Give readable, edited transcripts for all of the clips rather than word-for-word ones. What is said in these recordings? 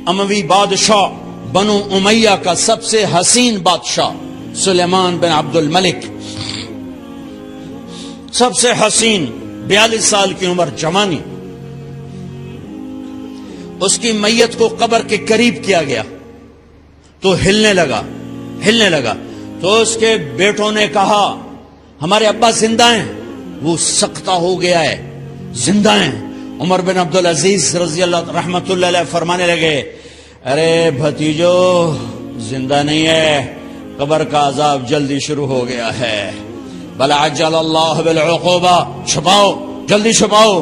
اموی بادشاہ بنو امیہ کا سب سے حسین بادشاہ سلیمان بن عبد الملک، سب سے حسین، 42 سال کی عمر، جوانی، اس کی میت کو قبر کے قریب کیا گیا تو ہلنے لگا تو اس کے بیٹوں نے کہا ہمارے ابا زندہ ہیں، وہ سکتہ ہو گیا ہے، زندہ ہیں۔ عمر بن عبدالعزیز رضی اللہ رحمت اللہ علیہ فرمانے لگے ارے بھتیجو زندہ نہیں ہے، قبر کا عذاب جلدی شروع ہو گیا ہے، بل عجل اللہ بالعقوبہ، چھپاؤ، جلدی چھپاؤ۔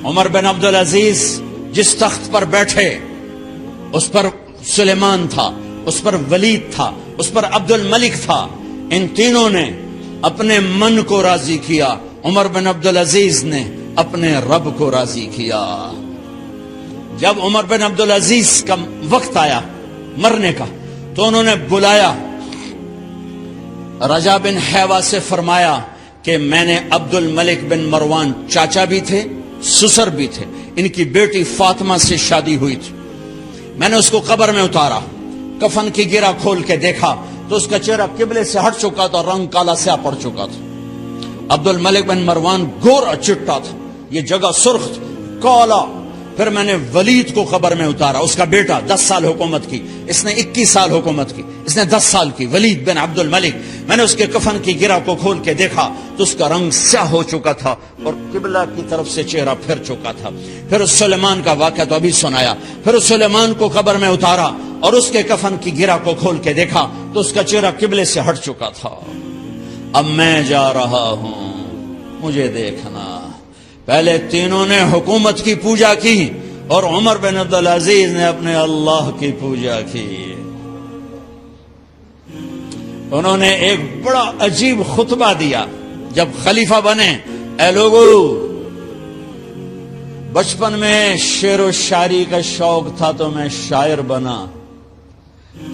عمر بن عبدالعزیز جس تخت پر بیٹھے اس پر سلیمان تھا، اس پر ولید تھا، اس پر عبد الملک تھا، ان تینوں نے اپنے من کو راضی کیا، عمر بن عبدالعزیز نے اپنے رب کو راضی کیا۔ جب عمر بن عبدالعزیز کا وقت آیا مرنے کا تو انہوں نے بلایا رجا بن حیوہ سے، فرمایا کہ میں نے عبد الملک بن مروان چاچا بھی تھے، سسر بھی تھے، ان کی بیٹی فاطمہ سے شادی ہوئی تھی، میں نے اس کو قبر میں اتارا، کفن کی گرہ کھول کے دیکھا تو اس کا چہرہ قبلے سے ہٹ چکا تھا، رنگ کالا سیاہ پڑ چکا تھا۔ عبد الملک بن مروان گورا چٹا تھا، یہ جگہ سرخ تھی، کالا۔ پھر میں نے ولید کو قبر میں اتارا، اس کا بیٹا 10 سال حکومت کی، اس نے 21 سال حکومت کی، اس نے 10 سال کی، ولید بن عبد الملک۔ میں نے اس کے کفن کی گرہ کو کھول کے دیکھا تو اس کا رنگ سیاہ ہو چکا تھا اور قبلہ کی طرف سے چہرہ پھر چکا تھا۔ پھر اس سلیمان کا واقعہ تو ابھی سنایا، پھر اس سلیمان کو قبر میں اتارا اور اس کے کفن کی گرہ کو کھول کے دیکھا تو اس کا چہرہ قبلے سے ہٹ چکا تھا۔ اب میں جا رہا ہوں، مجھے دیکھنا۔ پہلے تینوں نے حکومت کی پوجا کی اور عمر بن عبدالعزیز نے اپنے اللہ کی پوجا کی۔ انہوں نے ایک بڑا عجیب خطبہ دیا جب خلیفہ بنے، اے لوگو، بچپن میں شعر و شاعری کا شوق تھا تو میں شاعر بنا،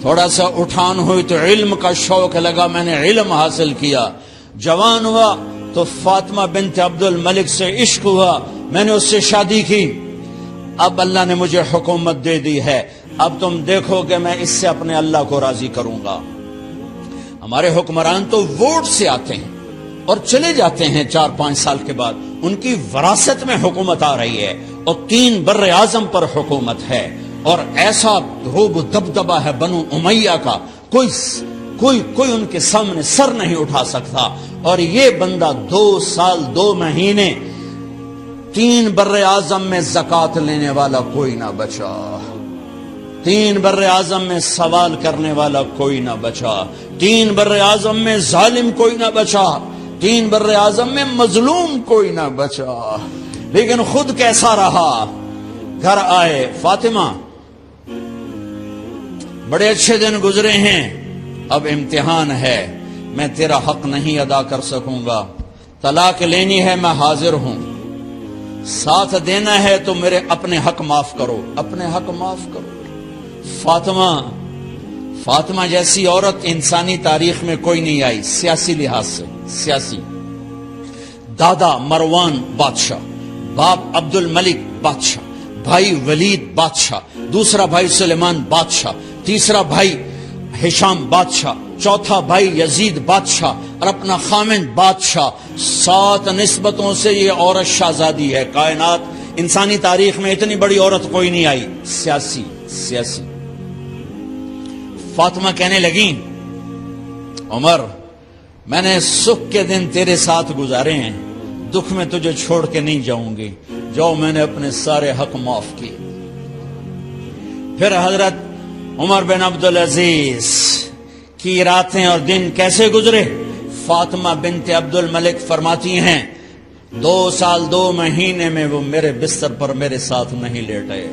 تھوڑا سا اٹھان ہوئی تو علم کا شوق لگا، میں نے علم حاصل کیا، جوان ہوا تو فاطمہ بنت عبد الملک سے عشق ہوا، میں نے اس سے شادی کی، اب اللہ نے مجھے حکومت دے دی ہے، اب تم دیکھو کہ میں اس سے اپنے اللہ کو راضی کروں گا۔ ہمارے حکمران تو ووٹ سے آتے ہیں اور چلے جاتے ہیں 4-5 سال کے بعد، ان کی وراثت میں حکومت آ رہی ہے اور 3 بر اعظم پر حکومت ہے اور ایسا دھوب و دبدبا ہے بنو امیہ کا، کوئی ان کے سامنے سر نہیں اٹھا سکتا، اور یہ بندہ 2 سال 2 مہینے 3 بر اعظم میں زکوٰۃ لینے والا کوئی نہ بچا، 3 بر اعظم میں سوال کرنے والا کوئی نہ بچا، 3 بر اعظم میں ظالم کوئی نہ بچا، 3 بر اعظم میں مظلوم کوئی نہ بچا، لیکن خود کیسا رہا؟ گھر آئے، فاطمہ بڑے اچھے دن گزرے ہیں، اب امتحان ہے، میں تیرا حق نہیں ادا کر سکوں گا، طلاق لینی ہے میں حاضر ہوں، ساتھ دینا ہے تو میرے اپنے حق معاف کرو، اپنے حق معاف کرو۔ فاطمہ جیسی عورت انسانی تاریخ میں کوئی نہیں آئی، سیاسی لحاظ سے، سیاسی، دادا مروان بادشاہ، باپ عبد الملک بادشاہ، بھائی ولید بادشاہ، دوسرا بھائی سلیمان بادشاہ، تیسرا بھائی ہشام بادشاہ، چوتھا بھائی یزید بادشاہ اور اپنا خامند بادشاہ، 7 نسبتوں سے یہ عورت شہزادی ہے۔ کائنات انسانی تاریخ میں اتنی بڑی عورت کوئی نہیں آئی، سیاسی۔ فاطمہ کہنے لگیں عمر، میں نے سکھ کے دن تیرے ساتھ گزارے ہیں، دکھ میں تجھے چھوڑ کے نہیں جاؤں گی، جاؤ میں نے اپنے سارے حق معاف کیے۔ پھر حضرت عمر بن عبدالعزیز کی راتیں اور دن کیسے گزرے؟ فاطمہ بنت عبد الملک فرماتی ہیں 2 سال 2 مہینے میں وہ میرے بستر پر میرے ساتھ نہیں لیٹے،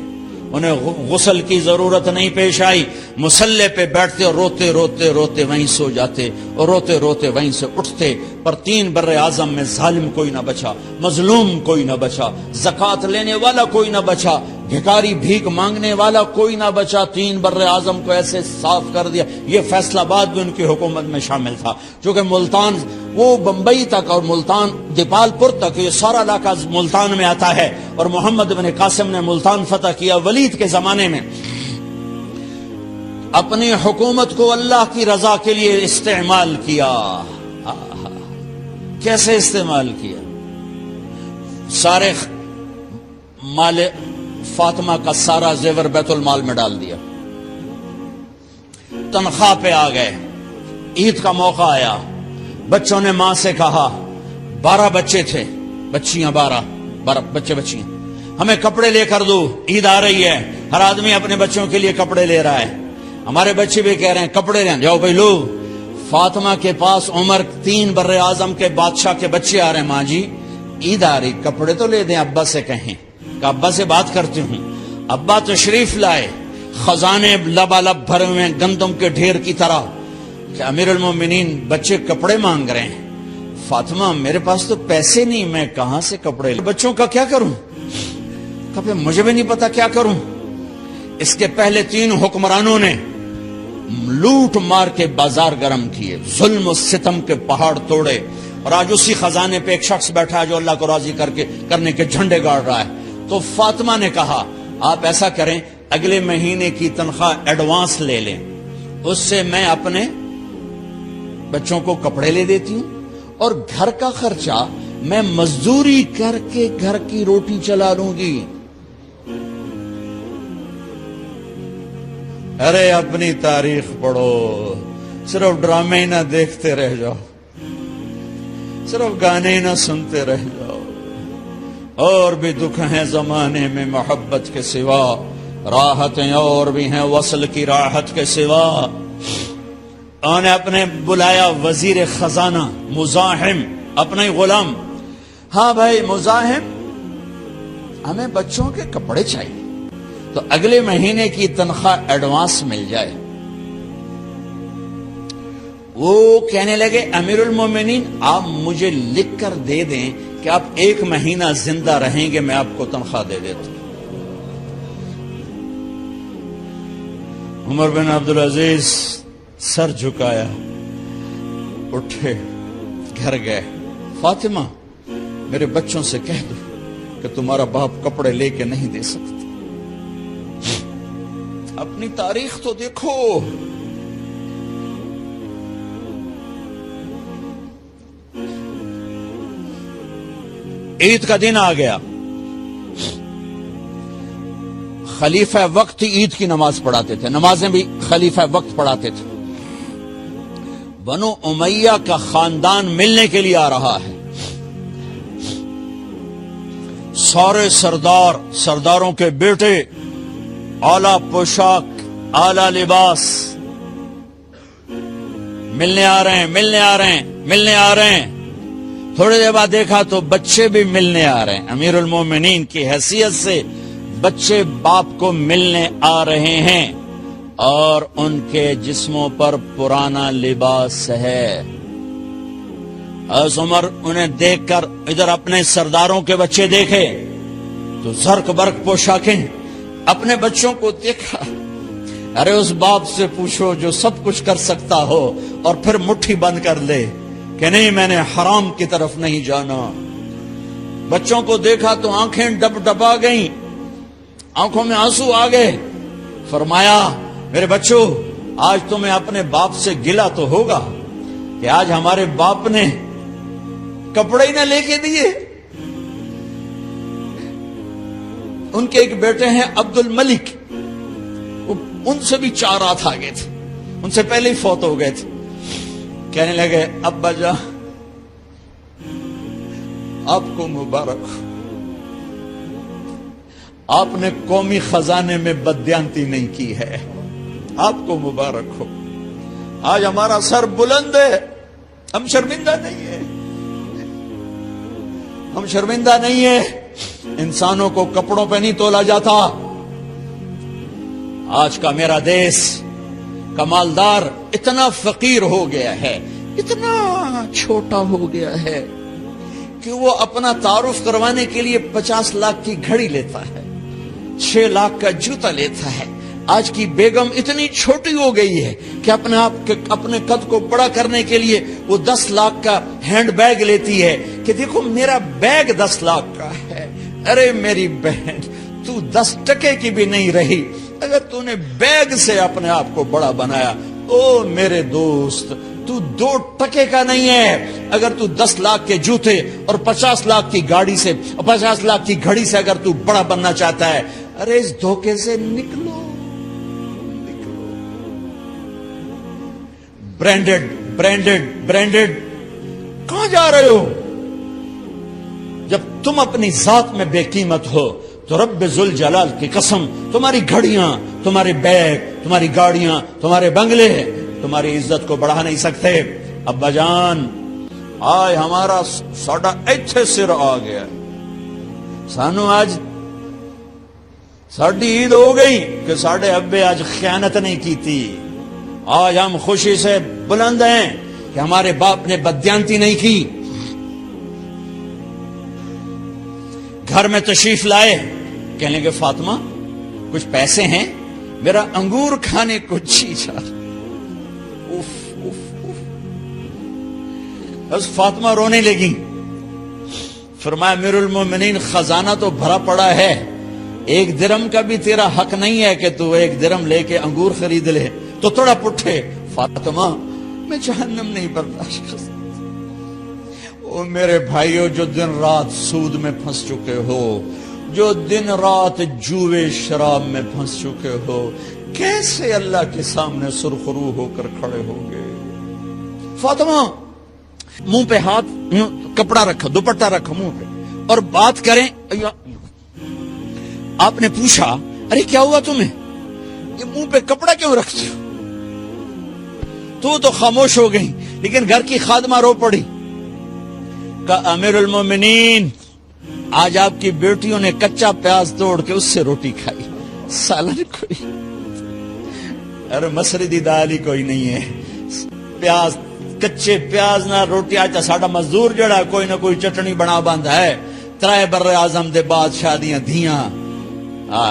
انہیں غسل کی ضرورت نہیں پیش آئی، مصلے پہ بیٹھتے اور روتے روتے روتے وہیں سو جاتے اور روتے روتے وہیں سے اٹھتے، پر 3 بر اعظم میں ظالم کوئی نہ بچا، مظلوم کوئی نہ بچا، زکوٰۃ لینے والا کوئی نہ بچا، بھکاری بھیک مانگنے والا کوئی نہ بچا، 3 بر اعظم کو ایسے صاف کر دیا۔ یہ فیصلہ آباد بھی ان کی حکومت میں شامل تھا، چونکہ ملتان وہ بمبئی تک اور ملتان دیپال پور تک، یہ سارا علاقہ ملتان میں آتا ہے، اور محمد بن قاسم نے ملتان فتح کیا ولید کے زمانے میں۔ اپنی حکومت کو اللہ کی رضا کے لیے استعمال کیا۔ کیسے استعمال کیا؟ سارے مال فاطمہ کا سارا زیور بیت المال میں ڈال دیا، تنخواہ پہ آ گئے، عید کا موقع آیا، بچوں نے ماں سے کہا، 12 بچے تھے، بچیاں 12 بچے بچیاں، ہمیں کپڑے لے کر دو، عید آ رہی ہے، ہر آدمی اپنے بچوں کے لیے کپڑے لے رہا ہے، ہمارے بچے بھی کہہ رہے ہیں کپڑے لیں، جاؤ بھائی لو۔ فاطمہ کے پاس عمر 3 بر اعظم کے بادشاہ کے بچے آ رہے ہیں، ماں جی عید آ رہی، کپڑے تو لے دیں، ابا سے کہیں کہ ابا سے بات کرتی ہوں۔ ابا تشریف لائے، خزانے لبالب بھرے ہوئے گندم کے ڈھیر کی طرح، کہ امیر المومنین بچے کپڑے مانگ رہے ہیں۔ فاطمہ میرے پاس تو پیسے نہیں، میں کہاں سے کپڑے لوں، بچوں کا کیا کروں؟ کہ مجھے بھی نہیں پتا کیا کروں۔ اس کے پہلے 3 حکمرانوں نے لوٹ مار کے بازار گرم کیے، ظلم و ستم کے پہاڑ توڑے، اور آج اسی خزانے پہ ایک شخص بیٹھا ہے جو اللہ کو راضی کرنے کے جھنڈے گاڑ رہا ہے۔ تو فاطمہ نے کہا آپ ایسا کریں، اگلے مہینے کی تنخواہ ایڈوانس لے لیں، اس سے میں اپنے بچوں کو کپڑے لے دیتی ہوں، اور گھر کا خرچہ میں مزدوری کر کے گھر کی روٹی چلا لوں گی۔ ارے اپنی تاریخ پڑھو، صرف ڈرامے نہ دیکھتے رہ جاؤ، صرف گانے نہ سنتے رہ جاؤ۔ اور بھی دکھ ہیں زمانے میں محبت کے سوا، راحتیں اور بھی ہیں وصل کی راحت کے سوا۔ انہوں نے اپنے بلایا وزیر خزانہ مزاحم، اپنا ہی غلام، ہاں بھائی مزاحم ہمیں بچوں کے کپڑے چاہیے، تو اگلے مہینے کی تنخواہ ایڈوانس مل جائے۔ وہ کہنے لگے امیر المومنین آپ مجھے لکھ کر دے دیں کہ آپ 1 مہینہ زندہ رہیں گے، میں آپ کو تنخواہ دے دیتا ہوں۔ عمر بن عبدالعزیز سر جھکایا، اٹھے، گھر گئے، فاطمہ میرے بچوں سے کہہ دو کہ تمہارا باپ کپڑے لے کے نہیں دے سکتا۔ اپنی تاریخ تو دیکھو، عید کا دن آ گیا، خلیفہ وقت عید کی نماز پڑھاتے تھے، نمازیں بھی خلیفہ وقت پڑھاتے تھے۔ بنو امیہ کا خاندان ملنے کے لیے آ رہا ہے، سارے سرداروں کے بیٹے اعلیٰ پوشاک، اعلیٰ لباس، ملنے آ رہے ہیں۔ تھوڑی دیر بعد دیکھا تو بچے بھی ملنے آ رہے ہیں، امیر المومنین کی حیثیت سے بچے باپ کو ملنے آ رہے ہیں، اور ان کے جسموں پر پرانا لباس ہے۔ حضرت عمر انہیں دیکھ کر ادھر اپنے سرداروں کے بچے دیکھے تو زرق برق پوشاکیں، اپنے بچوں کو دیکھا، ارے اس باپ سے پوچھو جو سب کچھ کر سکتا ہو اور پھر مٹھی بند کر لے کہ نہیں میں نے حرام کی طرف نہیں جانا۔ بچوں کو دیکھا تو آنکھیں ڈب ڈبا گئیں، آنکھوں میں آنسو آ گئے۔ فرمایا میرے بچوں آج تمہیں اپنے باپ سے گلہ تو ہوگا کہ آج ہمارے باپ نے کپڑے ہی نہ لے کے دیے۔ ان کے ایک بیٹے ہیں عبد الملک، ان سے بھی 4 رات آگے تھے، ان سے پہلے ہی فوت ہو گئے تھے۔ کہنے لگے ابا جان آپ کو مبارک ہو، آپ نے قومی خزانے میں بددیانتی نہیں کی ہے، آپ کو مبارک ہو۔ آج ہمارا سر بلند ہے، ہم شرمندہ نہیں ہیں، ہم شرمندہ نہیں ہیں۔ انسانوں کو کپڑوں پہ نہیں تولا جاتا۔ آج کا میرا دیس کا مالدار اتنا فقیر ہو گیا ہے، اتنا چھوٹا ہو گیا ہے کہ وہ اپنا تعارف کروانے کے لیے 50 لاکھ کی گھڑی لیتا ہے، 6 لاکھ کا جوتا لیتا ہے، آج کی بیگم اتنی چھوٹی ہو گئی ہے کہ اپنے قد کو بڑا کرنے کے لیے وہ 10 لاکھ کا ہینڈ بیگ لیتی ہے کہ دیکھو میرا بیگ 10 لاکھ کا ہے. ارے میری بہن، تو 10 ٹکے کی بھی نہیں رہی اگر تو نے بیگ سے اپنے آپ کو بڑا بنایا. او میرے دوست، تو 2 ٹکے کا نہیں ہے اگر تو 10 لاکھ کے جوتے اور 50 لاکھ کی گاڑی سے اور 50 لاکھ کی گھڑی سے اگر تو بڑا بننا چاہتا ہے. ارے اس دھوکے سے نکلو. برینڈڈ کہاں جا رہے ہو؟ جب تم اپنی ذات میں بے قیمت ہو تو رب ذوالجلال کی قسم تمہاری گھڑیاں، تمہارے بیگ، تمہاری گاڑیاں، تمہارے بنگلے تمہاری عزت کو بڑھا نہیں سکتے. ابا جان آج ہمارا ساڈا ایتھے سر آ گیا. سانو آج ساڈی عید ہو گئی کہ ساڈے ابے آج خیانت نہیں کی تھی. آج ہم خوشی سے بلند ہیں کہ ہمارے باپ نے بددیانتی نہیں کی. گھر میں تشریف لائے، کہنے لگے فاطمہ کچھ پیسے ہیں، میرا انگور کھانے کو جی چاہ. بس فاطمہ رونے لگی. فرمایا امیر المومنین خزانہ تو بھرا پڑا ہے، 1 درم کا بھی تیرا حق نہیں ہے کہ تو 1 درم لے کے انگور خرید لے. تو تھوڑا پٹھے. فاطمہ میں جہنم نہیں برداشت کر سکتا. او میرے بھائیو، جو دن رات سود میں پھنس چکے ہو، جو دن رات جوے شراب میں پھنس چکے ہو، کیسے اللہ کے سامنے سرخرو ہو کر کھڑے ہوگے؟ فاطمہ منہ پہ ہاتھ، کپڑا رکھا، دوپٹہ رکھا منہ پہ اور بات کریں. آپ نے پوچھا ارے کیا ہوا تمہیں، یہ منہ پہ کپڑا کیوں رکھتے ہو؟ تو خاموش ہو گئی، لیکن گھر کی خادمہ رو پڑی. کہا امیر المومنین آج آپ کی بیٹیوں نے کچا پیاز توڑ کے اس سے روٹی کھائی، سالن کوئی. ارے مسردی دال ہی کوئی نہیں ہے، پیاز، کچے پیاز نہ روٹی. آج ساڈا مزدور جڑا کوئی نہ کوئی چٹنی بنا باندا ہے. 3 بر اعظم دے بعد شادیاں دھیاں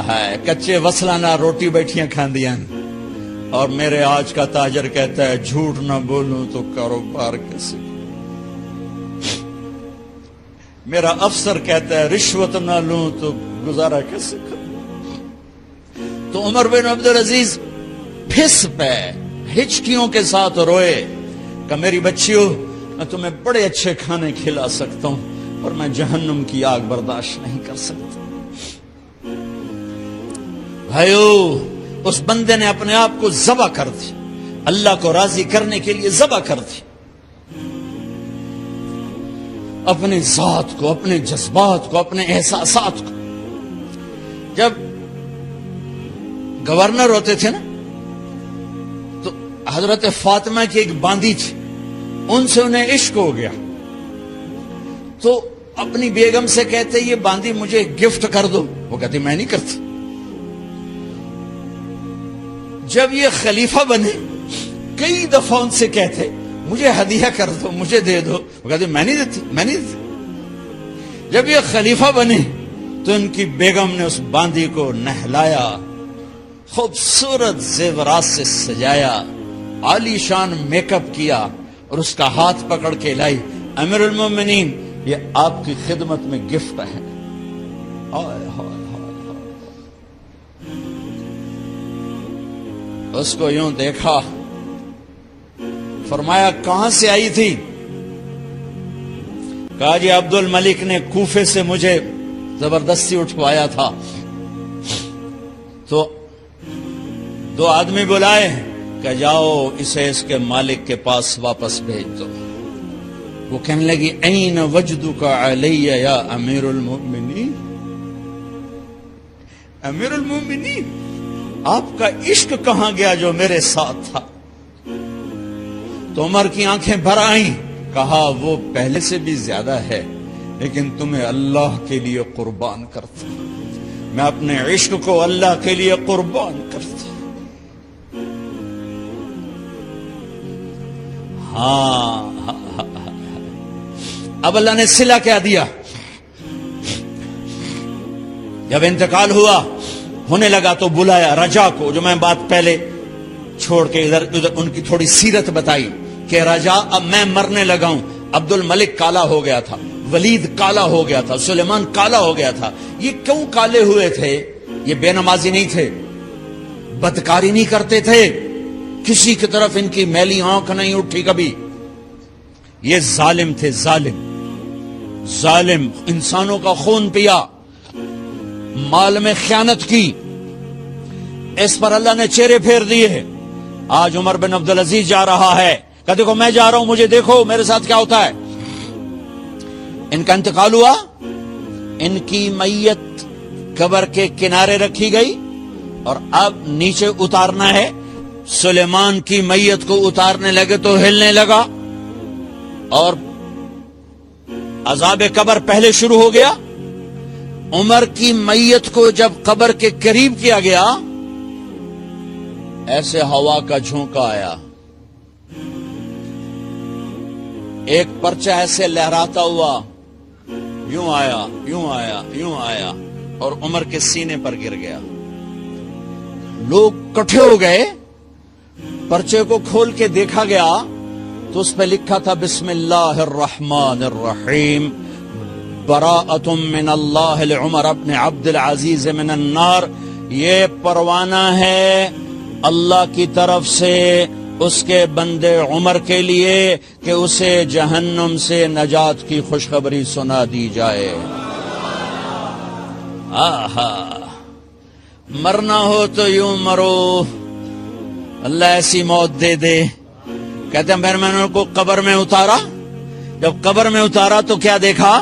ہے کچے وصلہ نہ روٹی بیٹھیاں کھاندیاں. اور میرے آج کا تاجر کہتا ہے جھوٹ نہ بولوں تو کاروبار کیسے. میرا افسر کہتا ہے رشوت نہ لوں تو گزارا کیسے کروں. تو عمر بن عبدالعزیز پھس پہ ہچکیوں کے ساتھ روئے کہ میری بچیوں میں تمہیں بڑے اچھے کھانے کھلا سکتا ہوں اور میں جہنم کی آگ برداشت نہیں کر سکتا. بھائیو، اس بندے نے اپنے آپ کو ذبح کر دی، اللہ کو راضی کرنے کے لیے ذبح کر دی. اپنی ذات کو، اپنے جذبات کو، اپنے احساسات کو. جب گورنر ہوتے تھے نا تو حضرت فاطمہ کی ایک باندی تھی، ان سے انہیں عشق ہو گیا تو اپنی بیگم سے کہتے یہ باندی مجھے گفٹ کر دو. وہ کہتی میں نہیں کرتی. جب یہ خلیفہ بنے کئی دفعہ ان سے کہتے مجھے ہدیہ کر دو، مجھے دے دو. وہ کہتے میں نہیں دیتی. جب یہ خلیفہ بنے تو ان کی بیگم نے اس باندی کو نہلایا، خوبصورت زیورات سے سجایا، عالی شان میک اپ کیا اور اس کا ہاتھ پکڑ کے لائی. امیر المومنین یہ آپ کی خدمت میں گفٹ ہے. اس کو یوں دیکھا، فرمایا کہاں سے آئی تھی؟ کہا جی عبد الملک نے کوفے سے مجھے زبردستی اٹھوایا تھا. تو 2 آدمی بلائے کہ جاؤ اسے اس کے مالک کے پاس واپس بھیج دو. وہ کہنے لگی این وجدک علی یا امیر المؤمنین. امیر المؤمنین آپ کا عشق کہاں گیا جو میرے ساتھ تھا؟ تو عمر کی آنکھیں بھر آئیں. کہا وہ پہلے سے بھی زیادہ ہے لیکن تمہیں اللہ کے لیے قربان کرتا، میں اپنے عشق کو اللہ کے لیے قربان کرتا. ہاں اب اللہ نے صلہ کیا دیا. جب انتقال ہوا ہونے لگا تو بلایا رجا کو، جو میں بات پہلے چھوڑ کے ادھر ان کی تھوڑی سیرت بتائی کہ رجا اب میں مرنے لگا ہوں. عبد الملک کالا ہو گیا تھا، ولید کالا ہو گیا تھا، سلیمان کالا ہو گیا تھا. یہ کیوں کالے ہوئے تھے؟ یہ بے نمازی نہیں تھے، بدکاری نہیں کرتے تھے، کسی کی طرف ان کی میلی آنکھ نہیں اٹھی کبھی. یہ ظالم تھے، ظالم انسانوں کا خون پیا، مال میں خیانت کی. اس پر اللہ نے چہرے پھیر دیے. آج عمر بن عبدالعزیز جا رہا ہے کہ دیکھو میں جا رہا ہوں، مجھے دیکھو میرے ساتھ کیا ہوتا ہے. ان کا انتقال ہوا، ان کی میت قبر کے کنارے رکھی گئی اور اب نیچے اتارنا ہے. سلیمان کی میت کو اتارنے لگے تو ہلنے لگا اور عذاب قبر پہلے شروع ہو گیا. عمر کی میت کو جب قبر کے قریب کیا گیا، ایسے ہوا کا جھونکا آیا، ایک پرچہ ایسے لہراتا ہوا یوں آیا، یوں آیا، یوں آیا اور عمر کے سینے پر گر گیا. لوگ کٹھے ہو گئے، پرچے کو کھول کے دیکھا گیا تو اس پہ لکھا تھا بسم اللہ الرحمن الرحیم براءۃ من اللہ لعمر بن عبد العزیز من النار. یہ پروانہ ہے اللہ کی طرف سے اس کے بندے عمر کے لیے کہ اسے جہنم سے نجات کی خوشخبری سنا دی جائے. آہا، مرنا ہو تو یوں مرو، اللہ ایسی موت دے دے. کہتے ہیں پھر میں نے ان کو قبر میں اتارا. جب قبر میں اتارا تو کیا دیکھا؟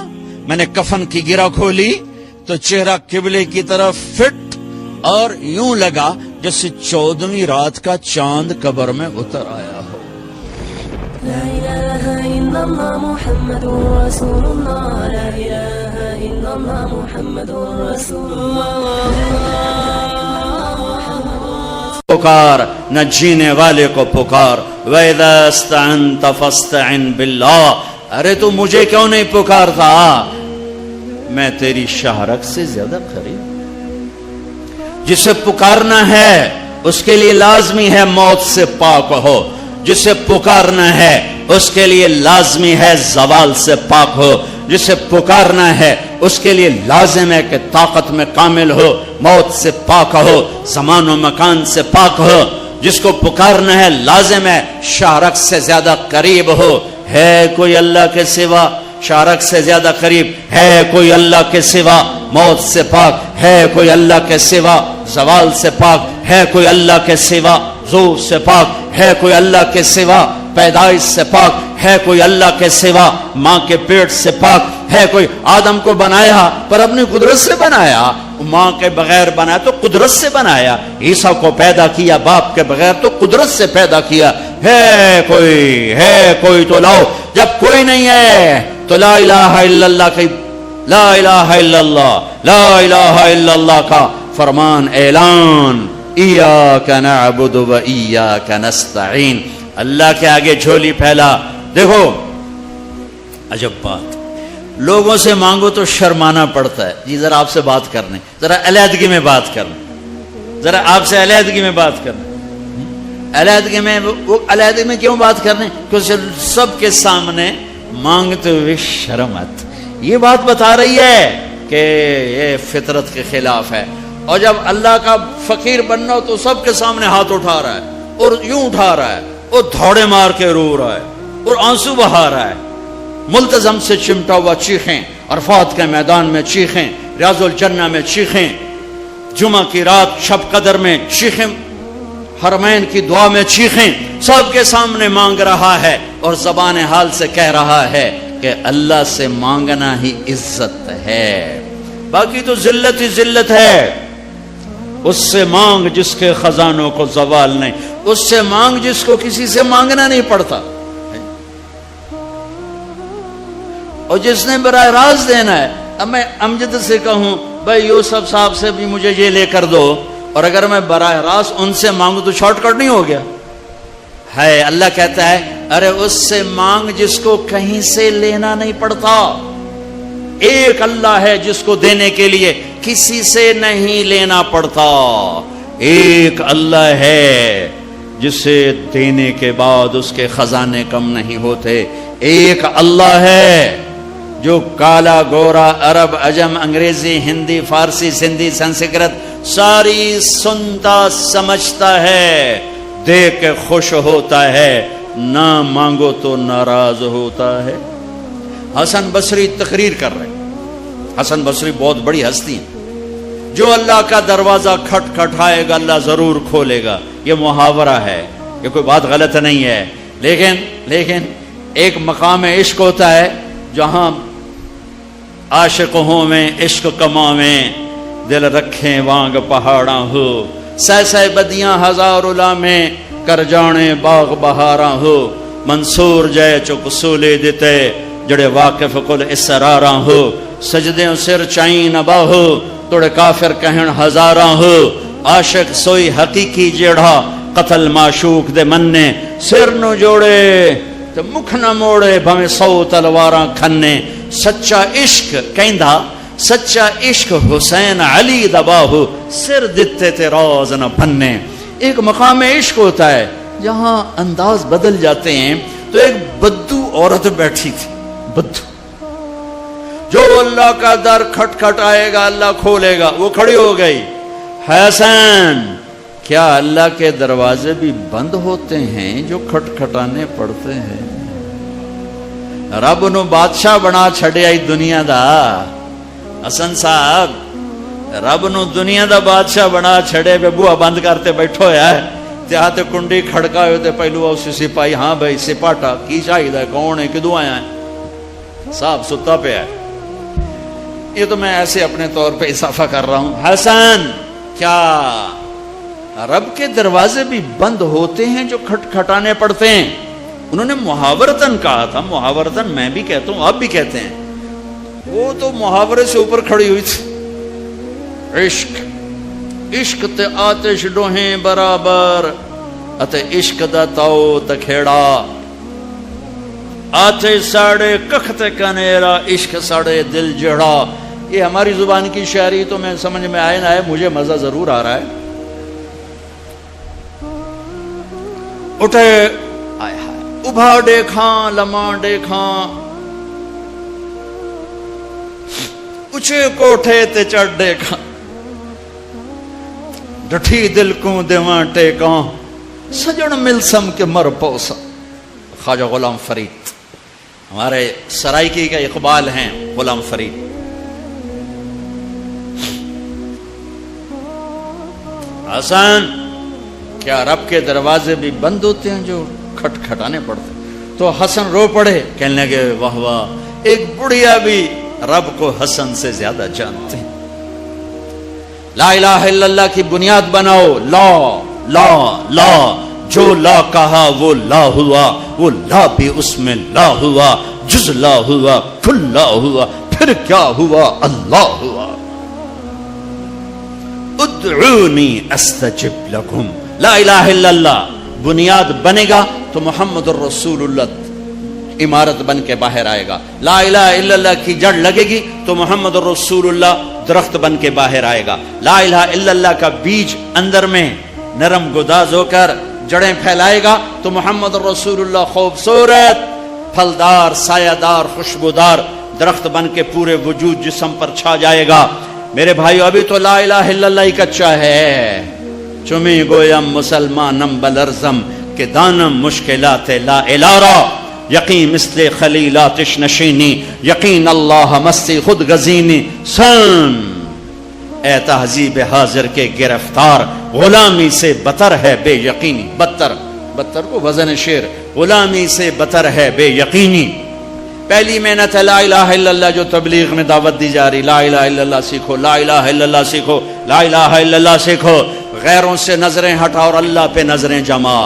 میں نے کفن کی گرہ کھولی تو چہرہ قبلے کی طرف فٹ اور یوں لگا جیسے 14ویں رات کا چاند قبر میں اتر آیا ہو. لا الہ الا اللہ محمد رسول اللہ، لا الہ الا اللہ محمد رسول اللہ. پکار نہ جینے والے کو پکار. وَإِذَا اسْتَعَنْتَ فَاسْتَعِنْ بِاللَّهِ. ارے تو مجھے کیوں نہیں پکارتا؟ میں تیری شہرک سے زیادہ قریب. جسے پکارنا ہے اس کے لیے لازمی ہے موت سے پاک ہو، جسے پکارنا ہے اس کے لیے لازمی ہے زوال سے پاک ہو، جسے پکارنا ہے اس کے لیے لازم ہے کہ طاقت میں کامل ہو، موت سے پاک ہو، زمان و مکان سے پاک ہو. جس کو پکارنا ہے لازم ہے شارک سے زیادہ قریب ہو. ہے کوئی اللہ کے سوا شارک سے زیادہ قریب؟ ہے کوئی اللہ کے سوا موت سے پاک؟ ہے کوئی اللہ کے سوا زوال سے پاک؟ ہے کوئی اللہ کے سوا زور سے پاک؟ ہے کوئی اللہ کے سوا پیدائش سے پاک؟ ہے کوئی اللہ کے سوا ماں کے پیٹ سے پاک؟ ہے کوئی؟ آدم کو بنایا پر اپنی قدرت سے بنایا، ماں کے بغیر بنایا تو قدرت سے بنایا. عیسیٰ کو پیدا کیا باپ کے بغیر تو قدرت سے پیدا کیا. ہے کوئی تو لاؤ. جب کوئی نہیں ہے تو لا الہ الا اللہ کی، لا الہ الا اللہ، لا الہ الا اللہ کا فرمان اعلان. ایاک نعبد و ایاک نستعین. اللہ کے آگے جھولی پھیلا. دیکھو عجب بات، لوگوں سے مانگو تو شرمانا پڑتا ہے. جی ذرا آپ سے بات کرنے، ذرا علیحدگی میں بات کرنے، ذرا آپ سے علیحدگی میں بات کرنے. علیحدگی میں وہ علیحدگی میں کیوں بات کرنے؟ کیونکہ سب کے سامنے مانگتے ہوئے شرم آتی. یہ بات بتا رہی ہے کہ یہ فطرت کے خلاف ہے. اور جب اللہ کا فقیر بننا ہو تو سب کے سامنے ہاتھ اٹھا رہا ہے اور یوں اٹھا رہا ہے اور دھوڑے مار کے رو رہا ہے اور آنسو بہا رہا ہے. ملتزم سے چمٹا ہوا چیخیں، عرفات کے میدان میں چیخیں، ریاض الجنہ میں چیخیں، جمعہ کی رات شب قدر میں چیخیں، حرمین کی دعا میں چیخیں. سب کے سامنے مانگ رہا ہے اور زبان حال سے کہہ رہا ہے کہ اللہ سے مانگنا ہی عزت ہے، باقی تو ذلت ہی ذلت ہے. اس سے مانگ جس کے خزانوں کو زوال نہیں، اس سے مانگ جس کو کسی سے مانگنا نہیں پڑتا، اور جس نے براہ راست دینا ہے. اب میں امجد سے کہوں بھائی یوسف صاحب سے بھی مجھے یہ لے کر دو، اور اگر میں براہ راست ان سے مانگوں تو شارٹ کٹ نہیں ہو گیا ہے؟ اللہ کہتا ہے ارے اس سے مانگ جس کو کہیں سے لینا نہیں پڑتا. ایک اللہ ہے جس کو دینے کے لیے کسی سے نہیں لینا پڑتا. ایک اللہ ہے جسے دینے کے بعد اس کے خزانے کم نہیں ہوتے. ایک اللہ ہے جو کالا گورا عرب عجم انگریزی ہندی فارسی سندھی سنسکرت ساری سنتا سمجھتا ہے, دیکھ کے خوش ہوتا ہے, نہ مانگو تو ناراض ہوتا ہے. حسن بصری تقریر کر رہے. حسن بصری بہت بڑی ہستی ہیں. جو اللہ کا دروازہ کھٹ کھٹائے گا اللہ ضرور کھولے گا. یہ محاورہ ہے, یہ کوئی بات غلط نہیں ہے. لیکن ایک مقام عشق ہوتا ہے جہاں عاشق ہوں میں عشق کماویں, دل رکھیں وانگ پہاڑاں ہو, سہ بدیاں ہزار علامیں کر جانے باغ بہاراں ہو. منصور جے چک سولے دیتے جڑے واقف کل اسراراں ہو. سجدیں سر چائیں نبا ہو توڑے کافر کہن ہزاراں ہو. عاشق سوئی حقیقی جیڑا قتل معشوق دے مننے, سر نو جوڑے تو مکھ نہ موڑے بھویں 100 تلواراں کھنے. سچا عشق کہندا سچا عشق حسین علی دباہو, سر دتے تے راز نہ بھنے. ایک مقام عشق ہوتا ہے جہاں انداز بدل جاتے ہیں. تو ایک بدو عورت بیٹھی تھی, بدو, جو اللہ کا در کھٹ کھٹ آئے گا اللہ کھولے گا. وہ کھڑی ہو گئی, حسین کیا اللہ کے دروازے بھی بند ہوتے ہیں جو کھٹ کھٹانے پڑتے ہیں؟ رب نو بادشاہ بنا چھڑے آئی دنیا دا. حسن صاحب رب نو دنیا دا بادشاہ بنا چھڑے پہ بوا بند کرتے بیٹھو ہے. تیہاں تے کنڈی کھڑکا ہوئے تے پہلو اسی سپاہی, ہاں بھائی سپاٹا کی چاہیے ہے, کون ہے, کدوں آیا ہے؟ صاحب ستا پہ ہے. یہ تو میں ایسے اپنے طور پہ اضافہ کر رہا ہوں. حسن کیا رب کے دروازے بھی بند ہوتے ہیں جو کھٹ کھٹانے پڑتے ہیں؟ انہوں نے محاورتن کہا تھا. محاورتن میں بھی کہتا ہوں, آپ بھی کہتے ہیں. وہ تو محاورے سے اوپر کھڑی ہوئی تھی. عشق تے آتش ڈوہیں برابر اتے عشق دا تاؤ تکھیڑا. آتش ساڑے کخ تے کنیرا عشق ساڑے دل جڑا. یہ ہماری زبان کی شاعری تو میں سمجھ میں آئے نہ آئے, مجھے مزہ ضرور آ رہا ہے. اٹھے آئے ہائے ابھا دیکھاں لماں دیکھاں, اچھے کوٹھے تے چڑھ دیکھاں, ڈٹھی دل کو دیواں ٹیکاں, سجن ملسم کے مر پوسا. خواجہ غلام فرید ہمارے سرائکی کا اقبال ہیں. غلام فرید حسن کیا رب کے دروازے بھی بند ہوتے ہیں جو کھٹ کھٹانے پڑتے؟ تو حسن رو پڑے, کہنے لگے واہ واہ, ایک بڑھیا بھی رب کو حسن سے زیادہ جانتے ہیں. لا الہ الا اللہ کی بنیاد بناؤ. لا لا لا, جو لا کہا وہ لا ہوا, وہ لا بھی اس میں لا ہوا, جز لا ہوا, کل لا ہوا, پھر کیا ہوا, اللہ ہوا. ادعونی استجب لکم. لا الہ الا اللہ بنیاد بنے گا تو محمد الرسول اللہ عمارت بن کے باہر آئے گا. لا الہ الا اللہ کی جڑ لگے گی تو محمد الرسول اللہ درخت بن کے باہر آئے گا. لا الہ الا اللہ کا بیج اندر میں نرم گداز ہو کر جڑیں پھیلائے گا تو محمد الرسول اللہ خوبصورت پھلدار سایہ دار خوشبودار درخت بن کے پورے وجود جسم پر چھا جائے گا. میرے بھائیو ابھی تو لا الہ الا اللہ ہی کچا ہے. چمی گویم مسلمانم بلرزم کہ دانم مشکلات لا الارا, یقین مثل خلیلاتش نشینی, یقین اللہ مستی خود گزینی. سن اے تہذیب حاضر کے گرفتار, غلامی سے بتر ہے بے یقینی. بتر کو وزن شعر, غلامی سے بتر ہے بے یقینی. پہلی محنت ہے لا الہ الا اللہ جو تبلیغ میں دعوت دی جا رہی. لا الہ الا اللہ سیکھو, لا الہ الا اللہ سیکھو, لا الہ الا اللہ سیکھو. غیروں سے نظریں ہٹا اور اللہ پہ نظریں جما.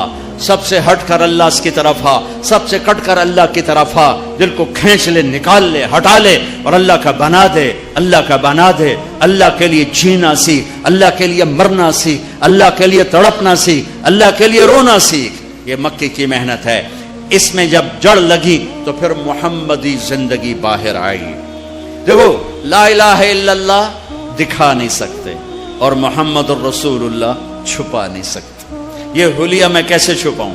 سب سے ہٹ کر اللہ کی طرف آ, سب سے کٹ کر اللہ کی طرف آ. دل کو کھینچ لے, نکال لے, ہٹا لے اور اللہ کا بنا دے, اللہ کا بنا دے. اللہ کے لیے جینا سیکھ, اللہ کے لیے مرنا سیکھ, اللہ کے لیے تڑپنا سیکھ, اللہ کے لیے رونا سیکھ. یہ مکی کی محنت ہے. اس میں جب جڑ لگی تو پھر محمدی زندگی باہر آئی. دیکھو لا الہ الا اللہ دکھا نہیں سکتے اور محمد الرسول اللہ چھپا نہیں سکتے۔ یہ حلیہ میں کیسے چھپاؤں؟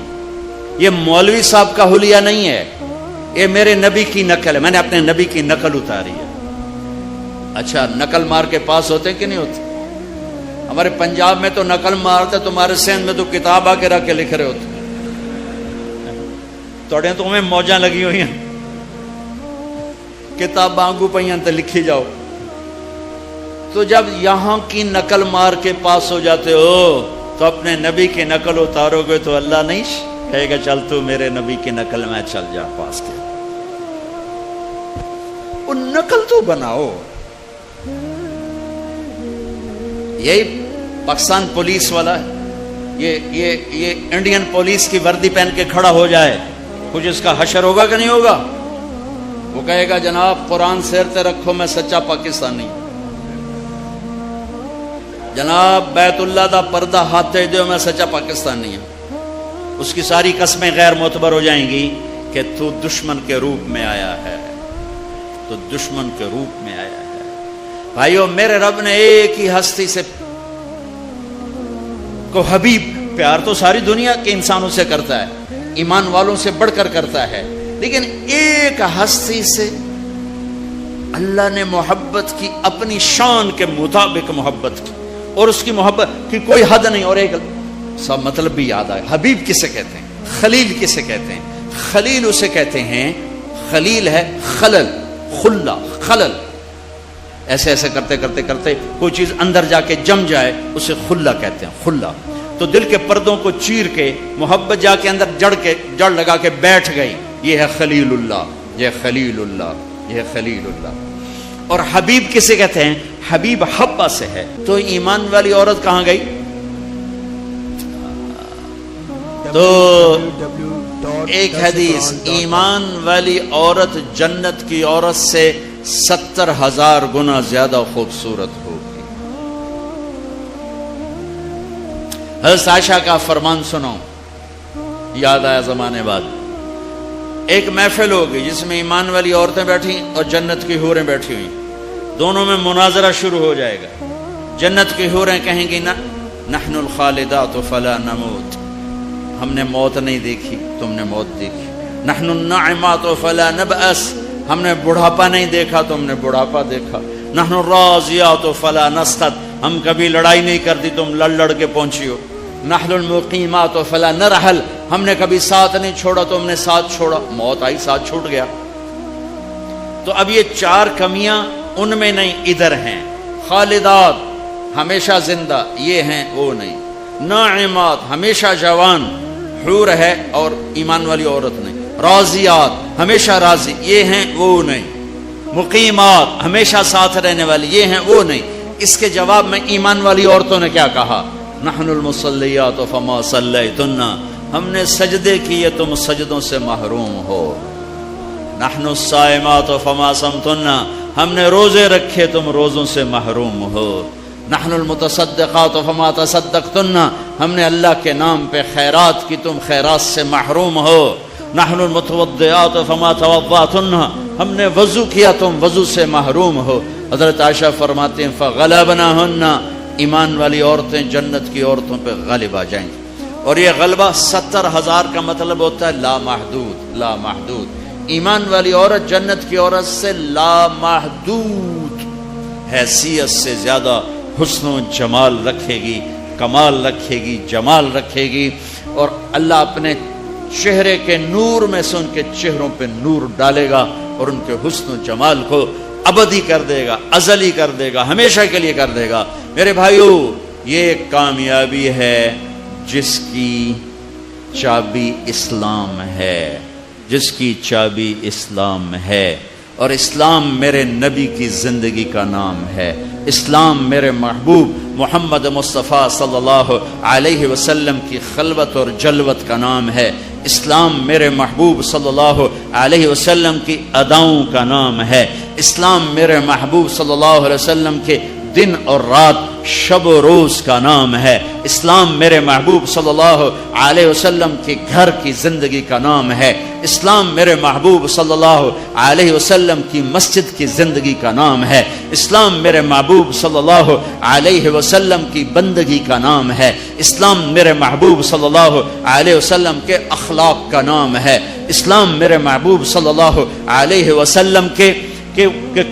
یہ مولوی صاحب کا حلیہ نہیں ہے، یہ میرے نبی کی نقل ہے، میں نے اپنے نبی کی نقل اتاری ہے۔ اچھا نقل مار کے پاس ہوتے کہ نہیں ہوتے؟ ہمارے پنجاب میں تو نقل مارتے، تمہارے سندھ میں تو کتاب آ کے رکھ کے لکھ رہے ہوتے۔ توڑے تو ہمیں موجاں لگی ہوئی ہیں، کتاب آنگو پہیاں تے لکھی جاؤ۔ تو جب یہاں کی نقل مار کے پاس ہو جاتے ہو تو اپنے نبی کی نقل اتارو گے تو اللہ نہیں کہے گا چل تو میرے نبی کی نقل میں چل جا پاس کے، وہ نقل تو بناؤ۔ یہی پاکستان پولیس والا ہے، یہ انڈین پولیس کی وردی پہن کے کھڑا ہو جائے، کچھ اس کا حشر ہوگا کہ نہیں ہوگا؟ وہ کہے گا جناب قرآن سیر تے رکھو میں سچا پاکستانی، جناب بیت اللہ دا پردہ ہاتھ تے دیو میں سچا پاکستانی ہوں۔ اس کی ساری قسمیں غیر معتبر ہو جائیں گی کہ تو دشمن کے روپ میں آیا ہے، تو دشمن کے روپ میں آیا ہے۔ بھائیو میرے رب نے ایک ہی ہستی سے کو حبیب، پیار تو ساری دنیا کے انسانوں سے کرتا ہے، ایمان والوں سے بڑھ کر کرتا ہے، لیکن ایک ہستی سے اللہ نے محبت کی، اپنی شان کے مطابق محبت کی، اور اس کی محبت کی کوئی حد نہیں۔ اور ایک سب مطلب بھی یاد آئے، حبیب کسے کہتے ہیں؟ خلیل کسے کہتے ہیں؟ خلیل اسے کہتے ہیں، خلیل ہے خلل، خلا، خلل، ایسے ایسے کرتے کرتے کرتے کوئی چیز اندر جا کے جم جائے اسے خلا کہتے ہیں، خلا۔ تو دل کے پردوں کو چیر کے محبت جا کے اندر جڑ لگا کے بیٹھ گئی، یہ ہے خلیل اللہ، یہ خلیل اللہ، یہ خلیل اللہ۔ اور حبیب کسے کہتے ہیں؟ حبیب حبہ سے ہے۔ تو ایمان والی عورت کہاں گئی؟ تو ایک حدیث، ایمان والی عورت جنت کی عورت سے 70,000 گنا زیادہ خوبصورت ہوگی۔ حضرت عائشہ کا فرمان سنو، یاد آیا زمانے بعد، ایک محفل ہوگی جس میں ایمان والی عورتیں بیٹھی اور جنت کی حوریں بیٹھی ہوئی، دونوں میں مناظرہ شروع ہو جائے گا۔ جنت کی حوریں کہیں گی نحن الخالدات فلا نموت، ہم نے موت نہیں دیکھی، تم نے موت دیکھی۔ نحن الناعمات فلا نبأس، ہم نے بڑھاپا نہیں دیکھا، تم نے بڑھاپا دیکھا۔ نحن الراضیات فلا نسخط، ہم کبھی لڑائی نہیں کرتی، تم لڑ کے پہنچی ہو۔ نحن المقیمات فلا نرحل، ہم نے کبھی ساتھ نہیں چھوڑا، تم نے ساتھ چھوڑا، موت آئی ساتھ چھوٹ گیا۔ تو اب یہ 4 کمیاں ان میں نہیں، ادھر ہیں۔ خالدات ہمیشہ زندہ، یہ ہیں وہ نہیں۔ ناعمات ہمیشہ جوان، حور ہے اور ایمان والی عورت نہیں۔ راضیات ہمیشہ راضی، یہ ہیں وہ نہیں۔ مقیمات ہمیشہ ساتھ رہنے والی، یہ ہیں وہ نہیں۔ اس کے جواب میں ایمان والی عورتوں نے کیا کہا؟ نحن المصلیات فما صلیتن، ہم نے سجدے کیے تم سجدوں سے محروم ہو۔ نحن الصائمات فما صمتن، ہم نے روزے رکھے تم روزوں سے محروم ہو۔ نحن المتصدقات فما تصدقتن، ہم نے اللہ کے نام پہ خیرات کی تم خیرات سے محروم ہو۔ نحن المتوضئات فما توضأتن، ہم نے وضو کیا تم وضو سے محروم ہو۔ حضرت عائشہ فرماتے ہیں فغلبناہن، ایمان والی عورتیں جنت کی عورتوں پہ غالب آ جائیں گی۔ اور یہ غلبہ 70,000 کا مطلب ہوتا ہے لامحدود، لامحدود۔ ایمان والی عورت جنت کی عورت سے لامحدود حیثیت سے زیادہ حسن و جمال رکھے گی، کمال رکھے گی، جمال رکھے گی، اور اللہ اپنے چہرے کے نور میں سے ان کے چہروں پہ نور ڈالے گا اور ان کے حسن و جمال کو ابدی کر دے گا، ازلی کر دے گا، ہمیشہ کے لیے کر دے گا۔ میرے بھائیو، یہ کامیابی ہے جس کی چابی اسلام ہے، جس کی چابی اسلام ہے، اور اسلام میرے نبی کی زندگی کا نام ہے۔ اسلام میرے محبوب محمد مصطفیٰ صلی اللہ علیہ وسلم کی خلوت اور جلوت کا نام ہے۔ اسلام میرے محبوب صلی اللہ علیہ وسلم کی اداؤں کا نام ہے۔ اسلام میرے محبوب صلی اللہ علیہ وسلم کے دن اور رات شب و روز کا نام ہے۔ اسلام میرے محبوب صلی اللہ علیہ وسلم کے گھر کی زندگی کا نام ہے۔ اسلام میرے محبوب صلی اللہ علیہ وسلم کی مسجد کی زندگی کا نام ہے۔ اسلام میرے محبوب صلی اللہ علیہ وسلم کی بندگی کا نام ہے۔ اسلام میرے محبوب صلی اللہ علیہ وسلم کے اخلاق کا نام ہے۔ اسلام میرے محبوب صلی اللہ علیہ وسلم کے